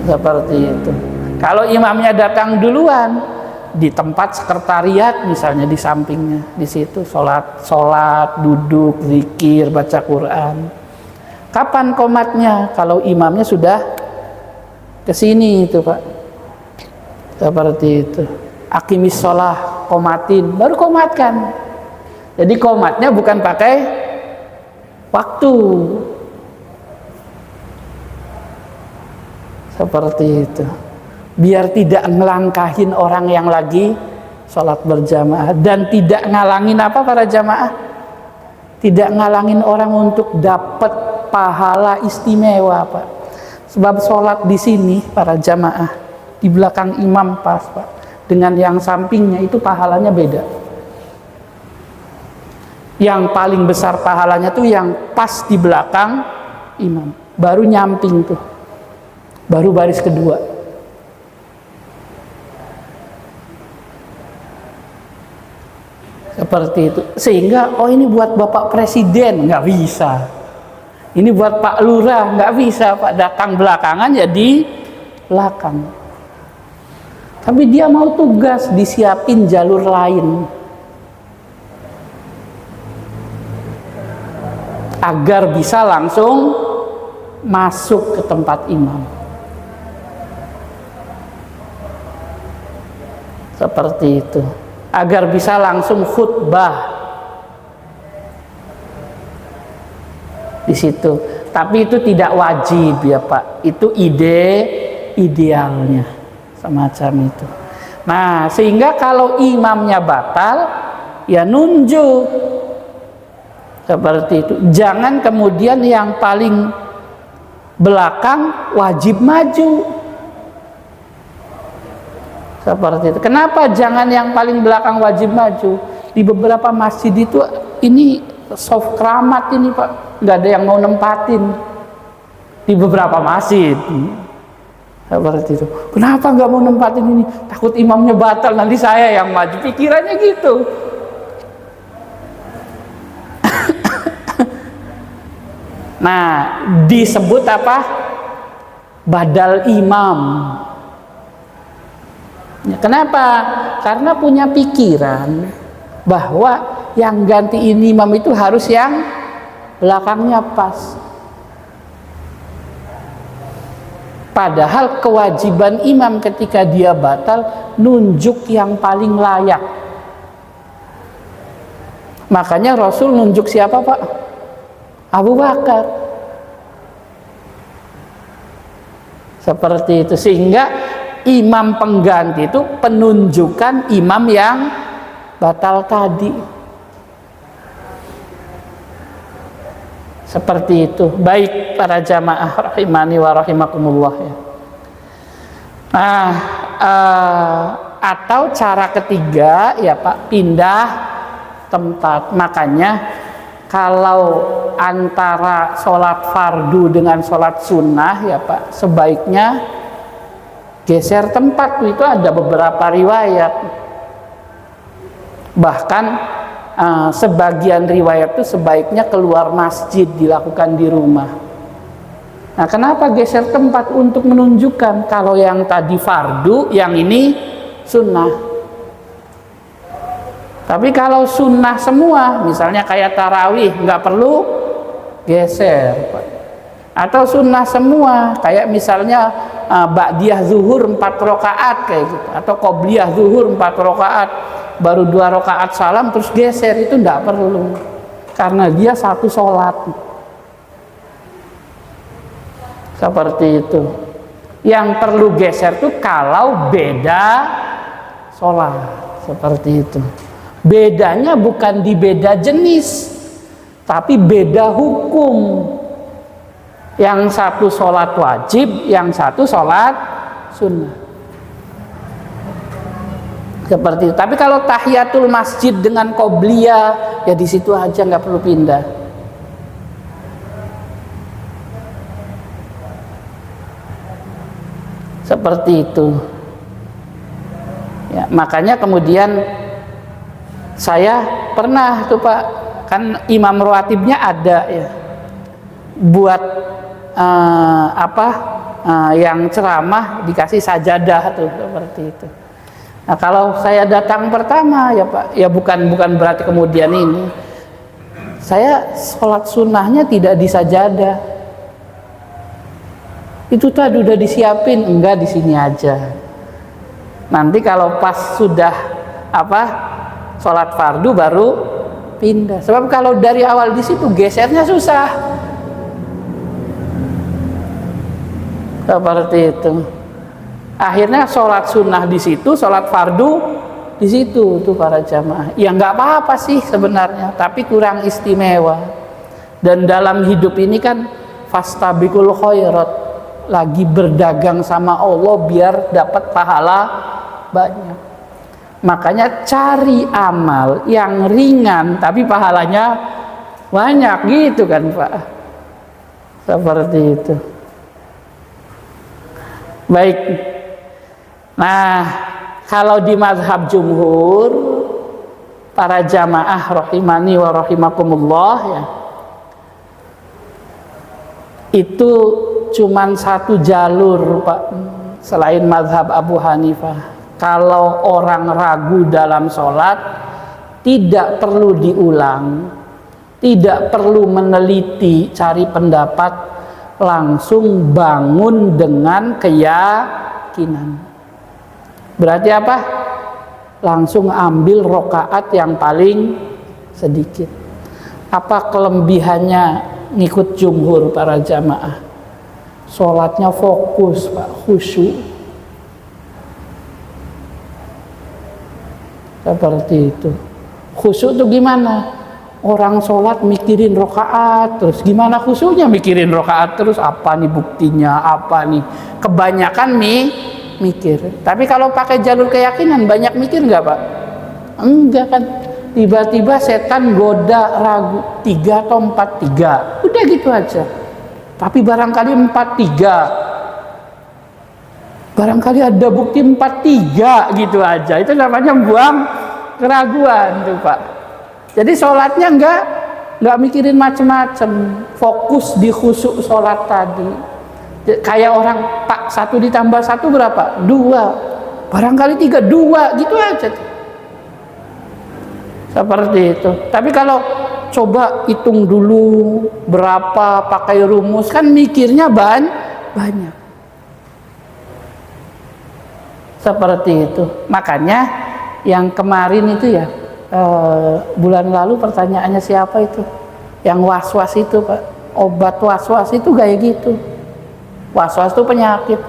Seperti itu. Kalau imamnya datang duluan, di tempat sekretariat misalnya di sampingnya, di situ sholat, duduk, zikir, baca Quran. Kapan qomatnya? Kalau imamnya sudah ke sini itu Pak. Seperti itu. Aqimis sholah, qomatin, baru qomatkan. Jadi qomatnya bukan pakai waktu. Seperti itu. Biar tidak ngelangkahin orang yang lagi sholat berjamaah, dan tidak ngalangin apa para jamaah? Tidak ngalangin orang untuk dapat pahala istimewa Pak. Sebab sholat di sini para jamaah di belakang imam pas Pak, dengan yang sampingnya itu pahalanya beda. Yang paling besar pahalanya tuh yang pas di belakang imam, baru nyamping tuh, baru baris kedua. Seperti itu. Sehingga ini buat Bapak Presiden nggak bisa, ini buat Pak Lurah nggak bisa Pak, datang belakangan ya di belakang. Tapi dia mau tugas disiapin jalur lain agar bisa langsung masuk ke tempat imam. Seperti itu. Agar bisa langsung khutbah di situ. Tapi itu tidak wajib ya Pak. Itu idealnya semacam itu. Nah, sehingga kalau imamnya batal ya nunjuk. Seperti itu. Jangan kemudian yang paling belakang wajib maju. Seperti itu. Kenapa jangan yang paling belakang wajib maju? Di beberapa masjid itu ini soft keramat ini Pak, nggak ada yang mau nempatin di beberapa masjid. Seperti itu. Kenapa nggak mau nempatin ini? Takut imamnya batal, nanti saya yang maju. Pikirannya gitu. Nah, disebut apa? Badal imam. Kenapa? Karena punya pikiran bahwa yang gantiin imam itu harus yang belakangnya pas. Padahal kewajiban imam ketika dia batal nunjuk yang paling layak. Makanya Rasul nunjuk siapa Pak? Abu Bakar. Seperti itu. Sehingga imam pengganti itu penunjukan imam yang batal tadi. Seperti itu. Baik para jamaah rahimani wa rahimakumullah ya. Nah, atau cara ketiga ya Pak, pindah tempat. Makanya kalau antara sholat fardu dengan sholat sunnah ya Pak, sebaiknya geser tempat. Itu ada beberapa riwayat, bahkan sebagian riwayat itu sebaiknya keluar masjid, dilakukan di rumah. Nah, kenapa geser tempat? Untuk menunjukkan kalau yang tadi fardu, yang ini sunnah. Tapi kalau sunnah semua, misalnya kayak tarawih, nggak perlu geser Pak. Atau sunnah semua, kayak misalnya ba'diyah zuhur 4 rakaat kayak gitu, atau qobliyah zuhur 4 rakaat, baru 2 rakaat salam terus geser, itu enggak perlu, karena dia satu sholat. Seperti itu. Yang perlu geser tuh kalau beda sholat. Seperti itu. Bedanya bukan di beda jenis, tapi beda hukum. Yang satu sholat wajib, yang satu sholat sunnah. Seperti itu. Tapi kalau tahiyatul masjid dengan qobliyah, ya di situ aja, nggak perlu pindah. Seperti itu. Ya, makanya kemudian saya pernah tuh Pak, kan imam rawatibnya ada ya, buat yang ceramah dikasih sajadah tuh, seperti itu. Nah, kalau saya datang pertama ya Pak, ya bukan berarti kemudian ini saya sholat sunnahnya tidak di sajadah, Itu tadi udah disiapin, enggak, di sini aja. Nanti kalau pas sudah sholat fardu baru pindah. Sebab kalau dari awal di situ gesernya susah. Seperti itu. Akhirnya sholat sunnah di situ, sholat fardu di situ tuh para jamaah. Ya nggak apa-apa sih sebenarnya, tapi kurang istimewa. Dan dalam hidup ini kan fastabiqul khairat, lagi berdagang sama Allah biar dapat pahala banyak. Makanya cari amal yang ringan tapi pahalanya banyak, gitu kan Pak. Seperti itu. Baik. Nah, kalau di mazhab jumhur para jamaah rahimani wa rahimakumullah ya, itu cuman satu jalur Pak, selain mazhab Abu Hanifah. Kalau orang ragu dalam sholat, tidak perlu diulang, tidak perlu meneliti cari pendapat, langsung bangun dengan keyakinan. Berarti apa? Langsung ambil rokaat yang paling sedikit. Apa kelebihannya ngikut jumhur para jamaah? Sholatnya fokus Pak, khusyuk. Seperti itu. Khusyuk itu gimana? Orang sholat mikirin rokaat terus, gimana khusyuknya mikirin rokaat terus? Apa nih buktinya? Apa nih? Kebanyakan mikir. Tapi kalau pakai jalur keyakinan, banyak mikir nggak Pak? Enggak kan? Tiba-tiba setan goda ragu 3 atau 4-3, udah gitu aja. Tapi barangkali 4-3. Barangkali ada bukti 4-3 gitu aja. Itu namanya buang keraguan tuh Pak. Jadi sholatnya nggak mikirin macem-macem, fokus di khusyuk sholat tadi. Kayak orang Pak, 1 ditambah 1 berapa? 2. Barangkali 3, 2 gitu aja. Seperti itu. Tapi kalau coba hitung dulu berapa, pakai rumus, kan mikirnya banyak. Seperti itu. Makanya yang kemarin itu ya, bulan lalu pertanyaannya siapa itu? Yang was-was itu Pak. Obat was-was itu kayak gitu. Was-was itu penyakit.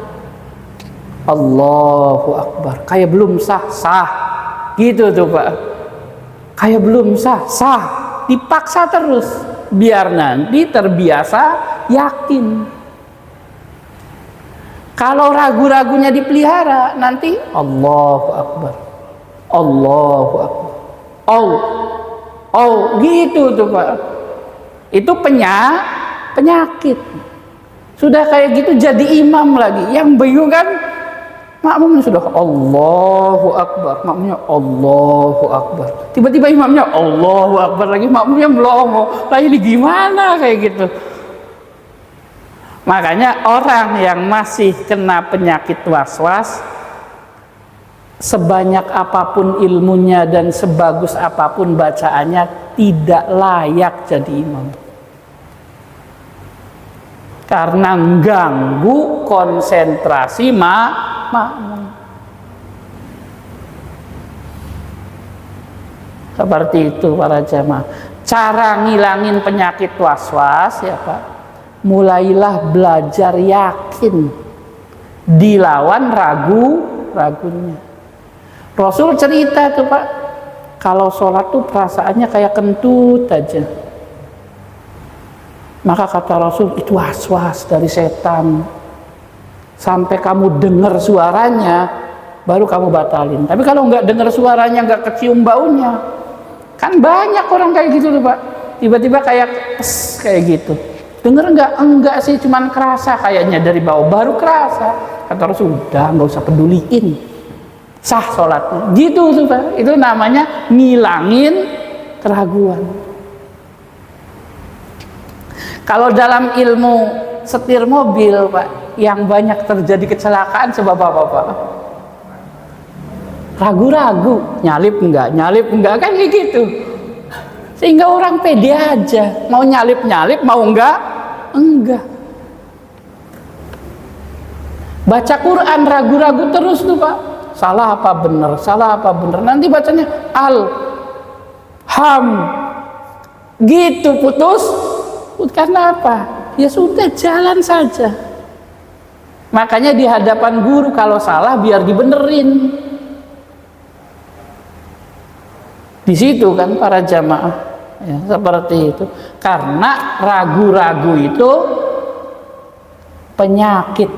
Allahu Akbar. Kayak belum sah. Gitu tuh Pak. Kayak belum sah. Dipaksa terus. Biar nanti terbiasa yakin. Kalau ragu-ragunya dipelihara, nanti Allahu Akbar. Allahu Akbar. Gitu tuh Pak. Itu penyakit. Sudah kayak gitu jadi imam lagi. Yang bingung kan makmumnya sudah Allahu Akbar, makmumnya Allahu Akbar. Tiba-tiba imamnya Allahu Akbar lagi, makmumnya melongo. Lah ini gimana kayak gitu? Makanya orang yang masih kena penyakit was-was, sebanyak apapun ilmunya dan sebagus apapun bacaannya, tidak layak jadi imam. Karena mengganggu konsentrasi makmum. Seperti itu para jamaah. Cara ngilangin penyakit was-was ya Pak, mulailah belajar yakin, dilawan ragunya. Rasul cerita tuh Pak, kalau sholat tuh perasaannya kayak kentut aja. Maka kata Rasul, itu was-was dari setan. Sampai kamu dengar suaranya, baru kamu batalin. Tapi kalau nggak dengar suaranya, nggak kecium baunya, kan banyak orang kayak gitu tuh Pak. Tiba-tiba kayak gitu. Dengar enggak sih, cuman kerasa kayaknya dari bawah, baru kerasa. Kata Rasul, udah nggak usah peduliin, sah sholatnya. Gitu tuh Pak. Itu namanya ngilangin keraguan. Kalau dalam ilmu setir mobil Pak, yang banyak terjadi kecelakaan sebab apa Pak? Ragu-ragu, nyalip enggak kan kayak gitu. Sehingga orang pede aja, mau nyalip, mau enggak. Baca Quran ragu-ragu terus tuh Pak, salah apa benar, salah apa benar, nanti bacanya ham gitu, putus. Karena apa? Ya sudah, jalan saja. Makanya di hadapan guru kalau salah biar dibenerin. Di situ kan para jamaah ya, seperti itu. Karena ragu-ragu itu penyakit.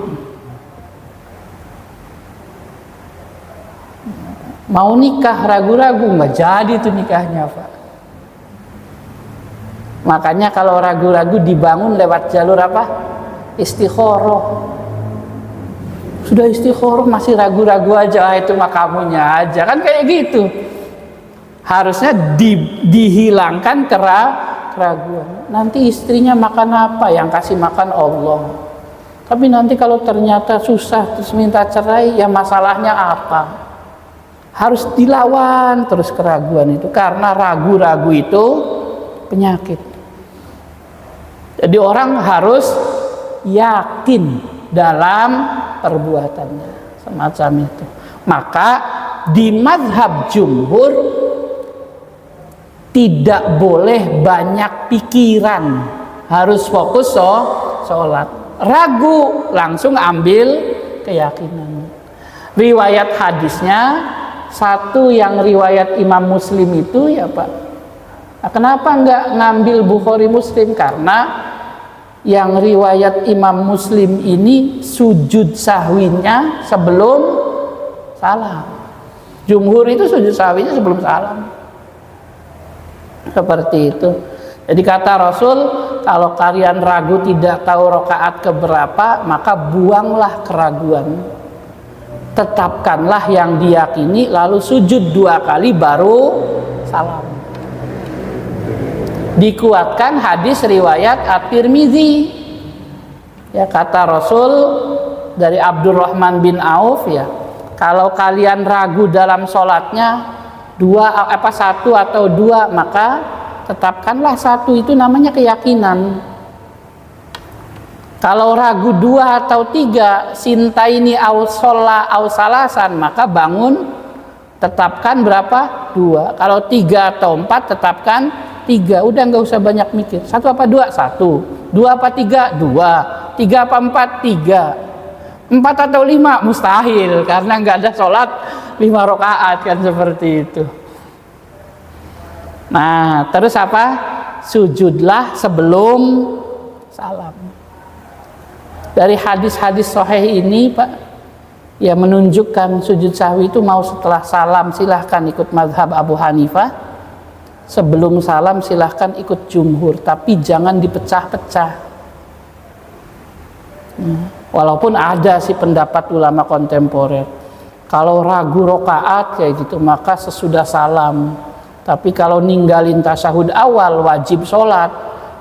Mau nikah ragu-ragu, nggak jadi tuh nikahnya Pak. Makanya kalau ragu-ragu dibangun lewat jalur apa? Istikharah. Sudah istikharah masih ragu-ragu aja, itu mah kamunya aja, kan kayak gitu. Harusnya dihilangkan keraguan. Nanti istrinya makan apa, yang kasih makan Allah. Tapi nanti kalau ternyata susah terus minta cerai, ya masalahnya apa? Harus dilawan terus keraguan itu, karena ragu-ragu itu penyakit. Jadi orang harus yakin dalam perbuatannya, semacam itu. Maka di mazhab jumhur tidak boleh banyak pikiran, harus fokus sholat. Ragu langsung ambil keyakinan. Riwayat hadisnya satu yang riwayat Imam Muslim itu ya Pak. Nah, kenapa enggak ngambil Bukhari Muslim? Karena yang riwayat Imam Muslim ini sujud sahwinya sebelum salam. Jumhur itu sujud sahwinya sebelum salam. Seperti itu. Jadi kata Rasul, kalau kalian ragu tidak tahu rakaat keberapa, maka buanglah keraguan. Tetapkanlah yang diyakini, lalu sujud 2 kali baru salam. Dikuatkan hadis riwayat At-Tirmizi. Ya, kata Rasul dari Abdurrahman bin Auf ya, kalau kalian ragu dalam sholatnya satu atau dua, maka tetapkanlah satu, itu namanya keyakinan. Kalau ragu 2 atau 3, sintaini au sholla au salasan, maka bangun, tetapkan berapa? 2. Kalau 3 atau 4, tetapkan 3. Udah nggak usah banyak mikir. 1 apa 2? 1. 2 apa 3? 2. 3 apa 4? 3. 4 atau 5? Mustahil, karena nggak ada sholat 5 rakaat kan, seperti itu. Nah, terus apa? Sujudlah sebelum salam. Dari hadis-hadis sahih ini Pak, ya menunjukkan sujud sahwi itu mau setelah salam silahkan ikut mazhab Abu Hanifah, sebelum salam silahkan ikut jumhur, tapi jangan dipecah-pecah. Walaupun ada sih pendapat ulama kontemporer, kalau ragu rokaat kayak gitu maka sesudah salam, tapi kalau ninggalin tasyahud awal wajib sholat,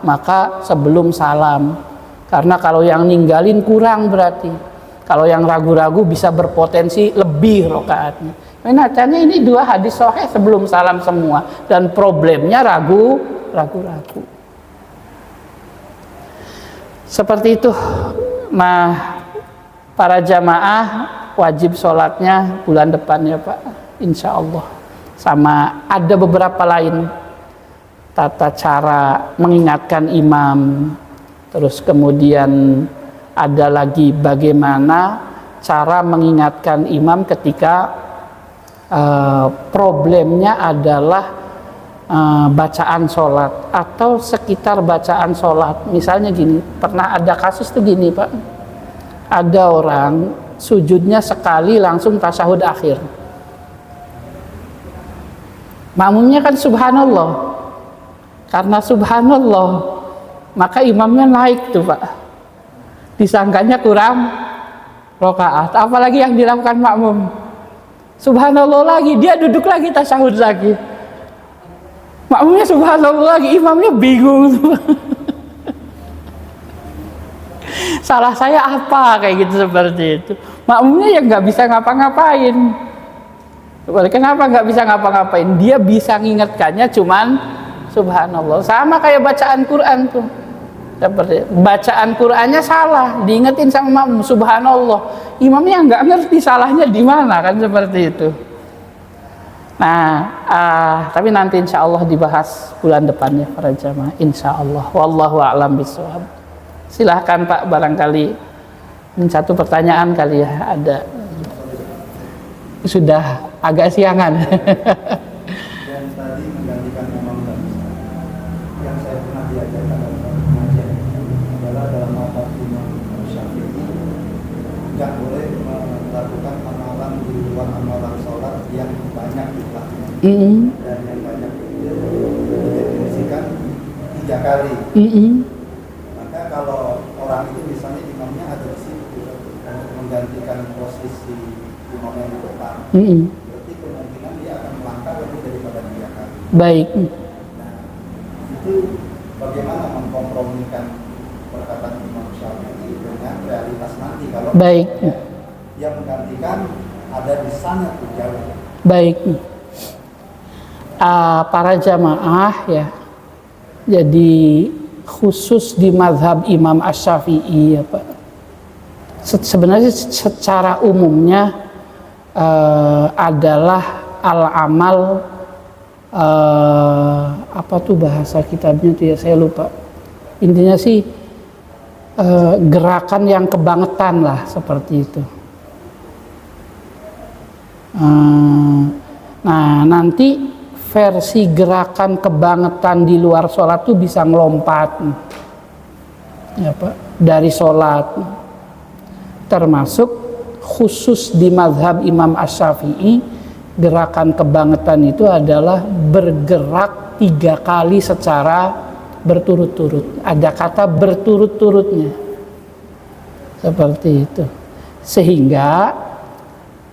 maka sebelum salam. Karena kalau yang ninggalin kurang berarti. Kalau yang ragu-ragu bisa berpotensi lebih rokaatnya. Nah, ini 2 hadis sahih sebelum salam semua, dan problemnya ragu-ragu. Seperti itu. Nah, para jamaah wajib sholatnya bulan depan ya Pak, insya Allah. Sama ada beberapa lain tata cara mengingatkan imam. Terus kemudian ada lagi bagaimana cara mengingatkan imam ketika problemnya adalah bacaan sholat atau sekitar bacaan sholat. Misalnya gini, pernah ada kasus tuh gini Pak, ada orang sujudnya sekali langsung tasyahud akhir. Makmumnya kan subhanallah, karena subhanallah maka imamnya naik tuh Pak, disangkanya kurang rokaat, apalagi yang dilakukan makmum subhanallah lagi, dia duduk lagi tasyahud lagi, makmumnya subhanallah lagi, imamnya bingung. Salah saya apa kayak gitu, seperti itu. Makmumnya ya nggak bisa ngapa-ngapain. Kenapa nggak bisa ngapa-ngapain? Dia bisa ngingetkannya cuman subhanallah, sama kayak bacaan Quran tuh. Seperti bacaan Qur'annya salah, diingetin sama imam, subhanallah. Imamnya nggak ngerti salahnya di mana, kan seperti itu. Nah, tapi nanti insya Allah dibahas bulan depannya para jamaah, insya Allah. Wallahu a'lam bishawab. Silahkan Pak, barangkali satu pertanyaan kali ya ada. Sudah agak siangan.
Yang tadi menggantikan imam tadi, yang saya pernah diajarkan dalam pengajian adalah dalam mata Imam Syafi'i nggak boleh melakukan amalan di luar amalan sholat yang banyak jumlahnya. Dan yang banyak itu didefinisikan 3 kali. Maka kalau orang itu misalnya imamnya ada di situ untuk menggantikan posisi imam yang di depan, berarti kemungkinan dia akan melangkah lebih daripada 3 kali.
Baik.
Nah, itu bagaimana mengkompromikan perkataan Imam Syafi'i dengan realitas nanti kalau
Baik.
dia menggantikan ada di sana tuh jauh.
Baik. Para jamaah ya, jadi khusus di mazhab Imam Asy-Syafi'i ya Pak, sebenarnya secara umumnya adalah al-amal, apa tuh bahasa kitabnya tuh ya, saya lupa. Intinya sih gerakan yang kebangetan lah, seperti itu. Nah, nanti versi gerakan kebangetan di luar sholat tuh bisa ngelompat ya Pak, dari sholat. Termasuk khusus di mazhab Imam Asy-Syafi'i, gerakan kebangetan itu adalah bergerak 3 kali secara berturut-turut. Ada kata berturut-turutnya, seperti itu. Sehingga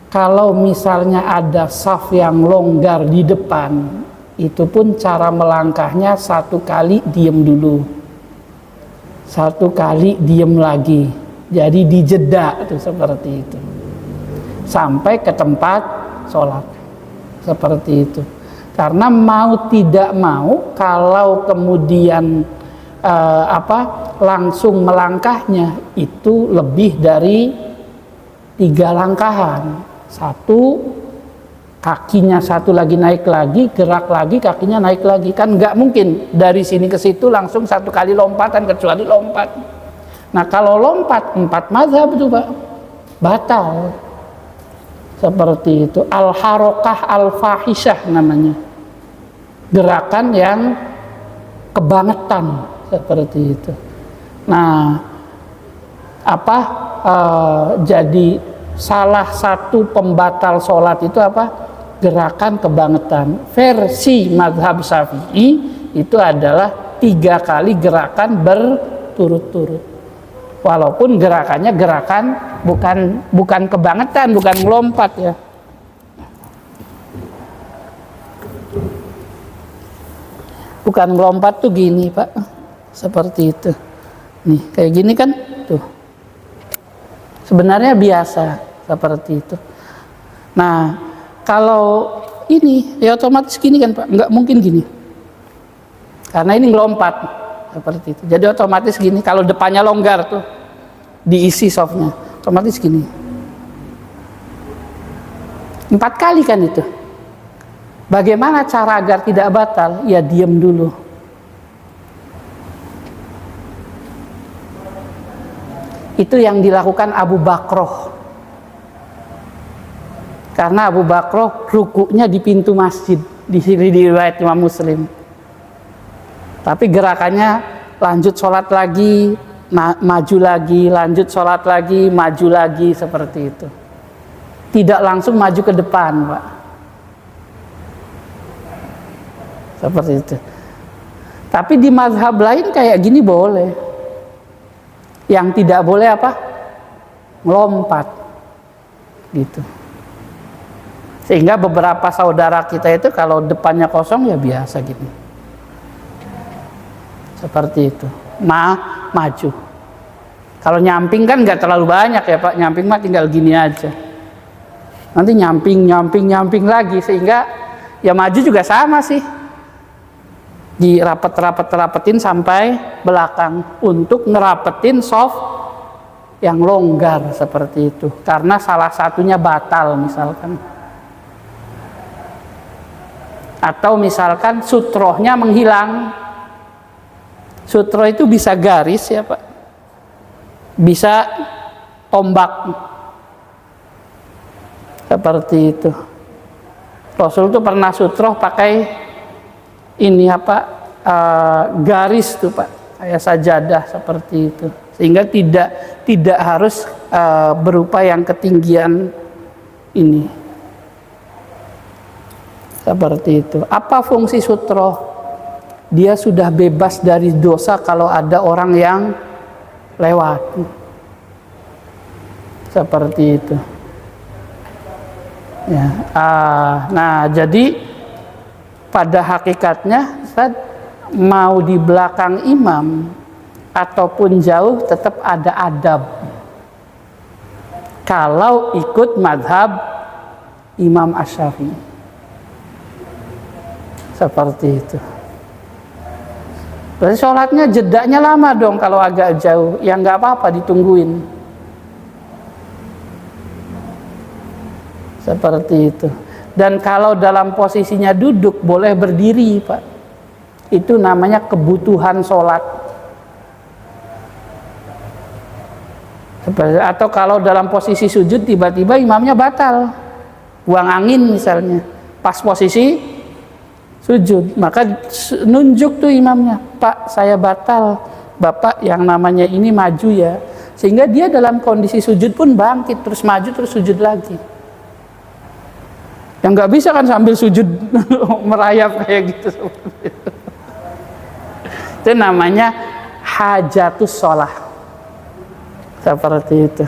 kalau misalnya ada saf yang longgar di depan, itu pun cara melangkahnya 1 kali diem dulu, 1 kali diem lagi. Jadi dijeda tuh, seperti itu, sampai ke tempat sholat, seperti itu. Karena mau tidak mau, kalau kemudian langsung melangkahnya itu lebih dari 3 langkahan. 1 kakinya 1 lagi naik lagi, gerak lagi, kakinya naik lagi, kan nggak mungkin dari sini ke situ langsung 1 kali lompatan, kecuali lompat. Nah, kalau lompat 4 mazhab itu Pak batal, seperti itu. Al-harokah al-fahisyah namanya, gerakan yang kebangetan, seperti itu. Nah, jadi salah satu pembatal sholat itu apa? Gerakan kebangetan. Versi mazhab Syafi'i itu adalah 3 kali gerakan berturut-turut. Walaupun gerakannya gerakan bukan kebangetan, bukan melompat ya. Bukan melompat tuh gini Pak, seperti itu. Nih kayak gini kan tuh. Sebenarnya biasa seperti itu. Nah, kalau ini ya otomatis gini kan Pak, nggak mungkin gini. Karena ini ngelompat, seperti itu. Jadi otomatis gini, kalau depannya longgar tuh, diisi softnya, otomatis gini. 4 kali kan itu. Bagaimana cara agar tidak batal? Ya diam dulu. Itu yang dilakukan Abu Bakroh. Karena Abu Bakroh rukuknya di pintu masjid, di sini di riwayat Imam Muslim. Tapi gerakannya lanjut sholat lagi, maju lagi, lanjut sholat lagi, maju lagi, seperti itu. Tidak langsung maju ke depan Pak, seperti itu. Tapi di mazhab lain kayak gini boleh. Yang tidak boleh apa? Melompat, gitu. Sehingga beberapa saudara kita itu kalau depannya kosong ya biasa gitu, seperti itu. Maju. Kalau nyamping kan nggak terlalu banyak ya Pak, nyamping mah tinggal gini aja. Nanti nyamping lagi, sehingga ya maju juga sama sih. Dirapet-rapetin sampai belakang untuk ngerapetin soft yang longgar seperti itu. Karena salah satunya batal misalkan. Atau misalkan sutrohnya menghilang. Sutro itu bisa garis ya Pak. Bisa tombak. Seperti itu. Rasul itu pernah sutroh pakai ini garis tuh Pak, kayak sajadah seperti itu, sehingga tidak harus berupa yang ketinggian ini seperti itu. Apa fungsi sutroh? Dia sudah bebas dari dosa kalau ada orang yang lewat seperti itu ya. Nah jadi pada hakikatnya Ustaz, mau di belakang imam ataupun jauh tetap ada adab kalau ikut madhab Imam Asy-Syafi'i seperti itu. Berarti sholatnya jedanya lama dong kalau agak jauh, ya nggak apa-apa ditungguin seperti itu. Dan kalau dalam posisinya duduk boleh berdiri Pak. Itu namanya kebutuhan sholat. Atau kalau dalam posisi sujud tiba-tiba imamnya batal, buang angin misalnya, pas posisi sujud, maka nunjuk tuh imamnya, Pak saya batal, Bapak yang namanya ini maju ya. Sehingga dia dalam kondisi sujud pun bangkit, terus maju, terus sujud lagi. Yang nggak bisa kan sambil sujud merayap kayak gitu. Itu namanya hajatus sholah seperti itu,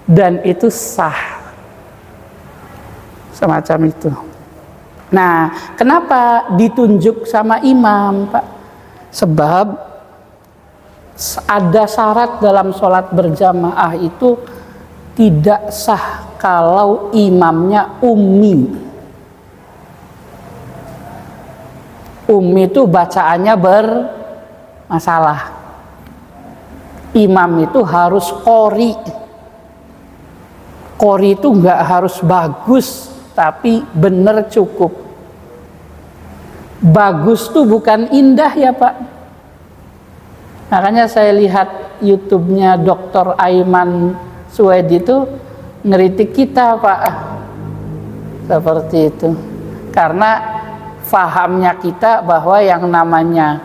dan itu sah semacam itu. Nah, kenapa ditunjuk sama imam Pak? Sebab ada syarat dalam sholat berjamaah itu tidak sah kalau imamnya ummi. Ummi itu bacaannya bermasalah. Imam itu harus qori. Qori itu nggak harus bagus, tapi benar cukup. Bagus tuh bukan indah ya Pak. Makanya saya lihat YouTube-nya Dr. Aiman Suwedi itu ngeritik kita Pak, seperti itu. Karena fahamnya kita bahwa yang namanya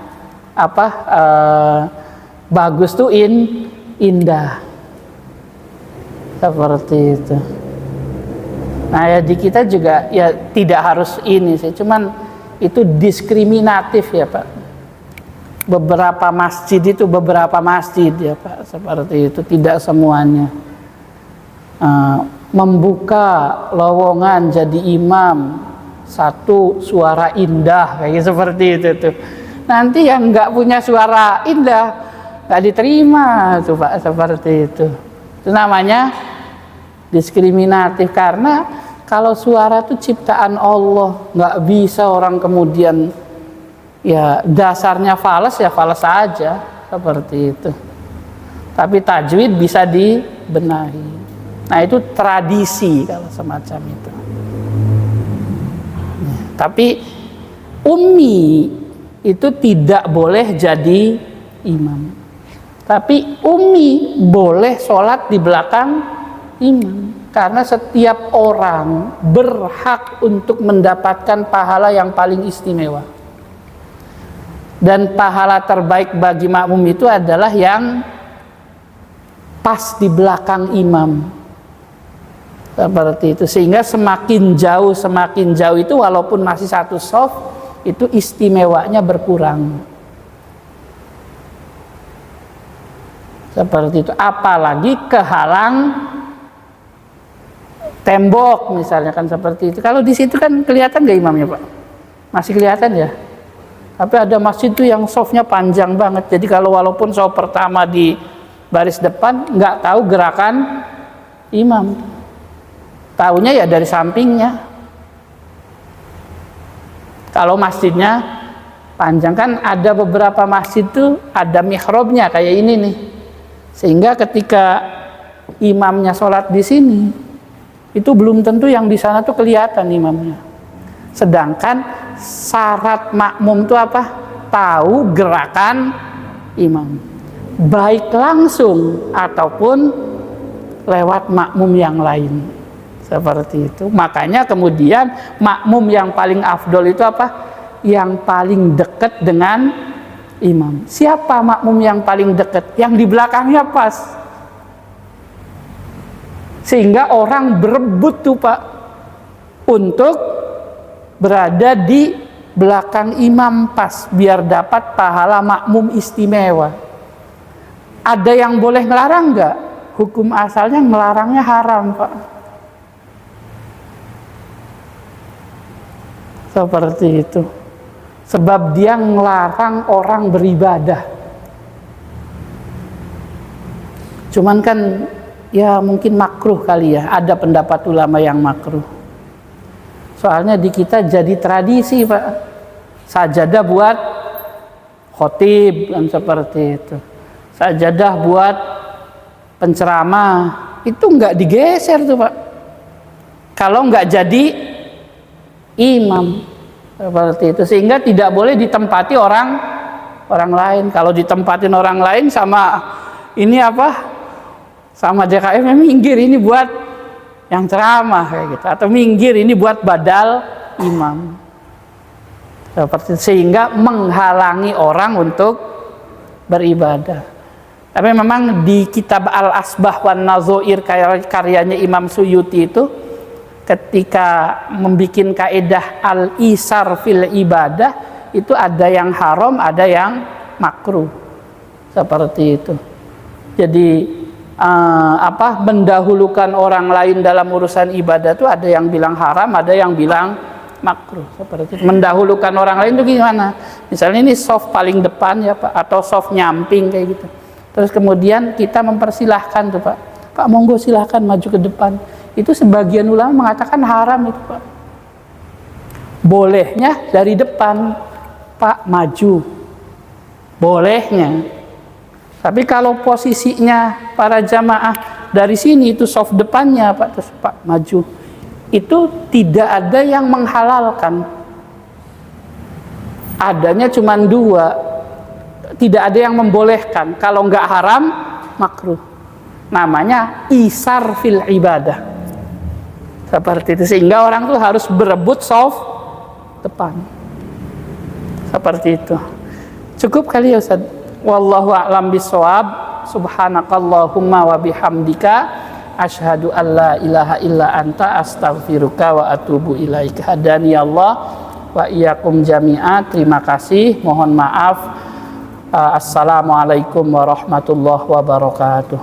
bagus tuh indah, seperti itu. Nah ya di kita juga ya tidak harus ini sih, cuman itu diskriminatif ya Pak. Beberapa masjid ya Pak, seperti itu, tidak semuanya. Membuka lowongan jadi imam satu suara indah kayak seperti itu tuh. Nanti yang nggak punya suara indah nggak diterima tuh Pak, seperti itu. Itu namanya diskriminatif, karena kalau suara itu ciptaan Allah, nggak bisa orang kemudian ya dasarnya fales ya fales saja seperti itu. Tapi tajwid bisa dibenahi. Nah itu tradisi kalau semacam itu. Tapi ummi itu tidak boleh jadi imam. Tapi ummi boleh sholat di belakang imam. Karena setiap orang berhak untuk mendapatkan pahala yang paling istimewa. Dan pahala terbaik bagi makmum itu adalah yang pas di belakang imam. Seperti itu, sehingga semakin jauh itu walaupun masih satu shaf itu istimewanya berkurang. Seperti itu, apalagi kehalang tembok misalnya kan seperti itu. Kalau di situ kan kelihatan nggak imamnya Pak? Masih kelihatan ya. Tapi ada masjid tuh yang shafnya panjang banget. Jadi kalau walaupun shaf pertama di baris depan nggak tahu gerakan imam. Taunya ya dari sampingnya. Kalau masjidnya panjang. Kan ada beberapa masjid tuh ada mihrabnya kayak ini nih, sehingga ketika imamnya sholat di sini itu belum tentu yang di sana tuh kelihatan imamnya. Sedangkan syarat makmum itu apa? Tahu gerakan imam, baik langsung ataupun lewat makmum yang lain. Seperti itu. Makanya kemudian makmum yang paling afdol itu apa? Yang paling dekat dengan imam. Siapa makmum yang paling dekat? Yang di belakangnya pas. Sehingga orang berebut tuh Pak untuk berada di belakang imam pas biar dapat pahala makmum istimewa. Ada yang boleh ngelarang nggak? Hukum asalnya melarangnya haram Pak. Seperti itu. Sebab dia ngelarang orang beribadah. Cuman kan ya mungkin makruh kali ya. Ada pendapat ulama yang makruh. Soalnya di kita jadi tradisi Pak. Sajadah buat khotib kan seperti itu. Sajadah buat penceramah. Itu nggak digeser tuh Pak. Kalau nggak jadi imam. Seperti itu. Sehingga tidak boleh ditempati orang lain. Kalau ditempatin orang lain sama ini apa? Sama JKF minggir ini buat yang ceramah kayak gitu, atau minggir ini buat badal imam. Seperti sehingga menghalangi orang untuk beribadah. Tapi memang di kitab Al-Asbah wan Nazoir karyanya Imam Suyuti itu ketika membikin kaidah al-isar fil ibadah itu ada yang haram, ada yang makruh. Seperti itu. Jadi mendahulukan orang lain dalam urusan ibadah itu ada yang bilang haram, ada yang bilang makruh. Seperti itu. Mendahulukan orang lain itu gimana? Misalnya ini soft paling depan ya Pak, atau soft nyamping kayak gitu. Terus kemudian kita mempersilahkan tuh Pak, Pak monggo silahkan maju ke depan. Itu sebagian ulama mengatakan haram itu Pak. Bolehnya dari depan, Pak maju. Bolehnya. Tapi kalau posisinya para jamaah dari sini itu soft depannya Pak, terus Pak maju. Itu tidak ada yang menghalalkan. Adanya cuma dua. Tidak ada yang membolehkan. Kalau nggak haram, makruh. Namanya isar fil ibadah. Seperti itu. Sehingga orang tuh harus berebut soft depan. Seperti itu. Cukup kali ya Ustaz. Wallahu a'lam bishawab. Subhanakallahumma wa bihamdika asyhadu an la ilaha illa anta astaghfiruka wa atubu ilaika. Hadani Allah wa iyyakum jami'a. Terima kasih. Mohon maaf. Assalamualaikum warahmatullahi wabarakatuh.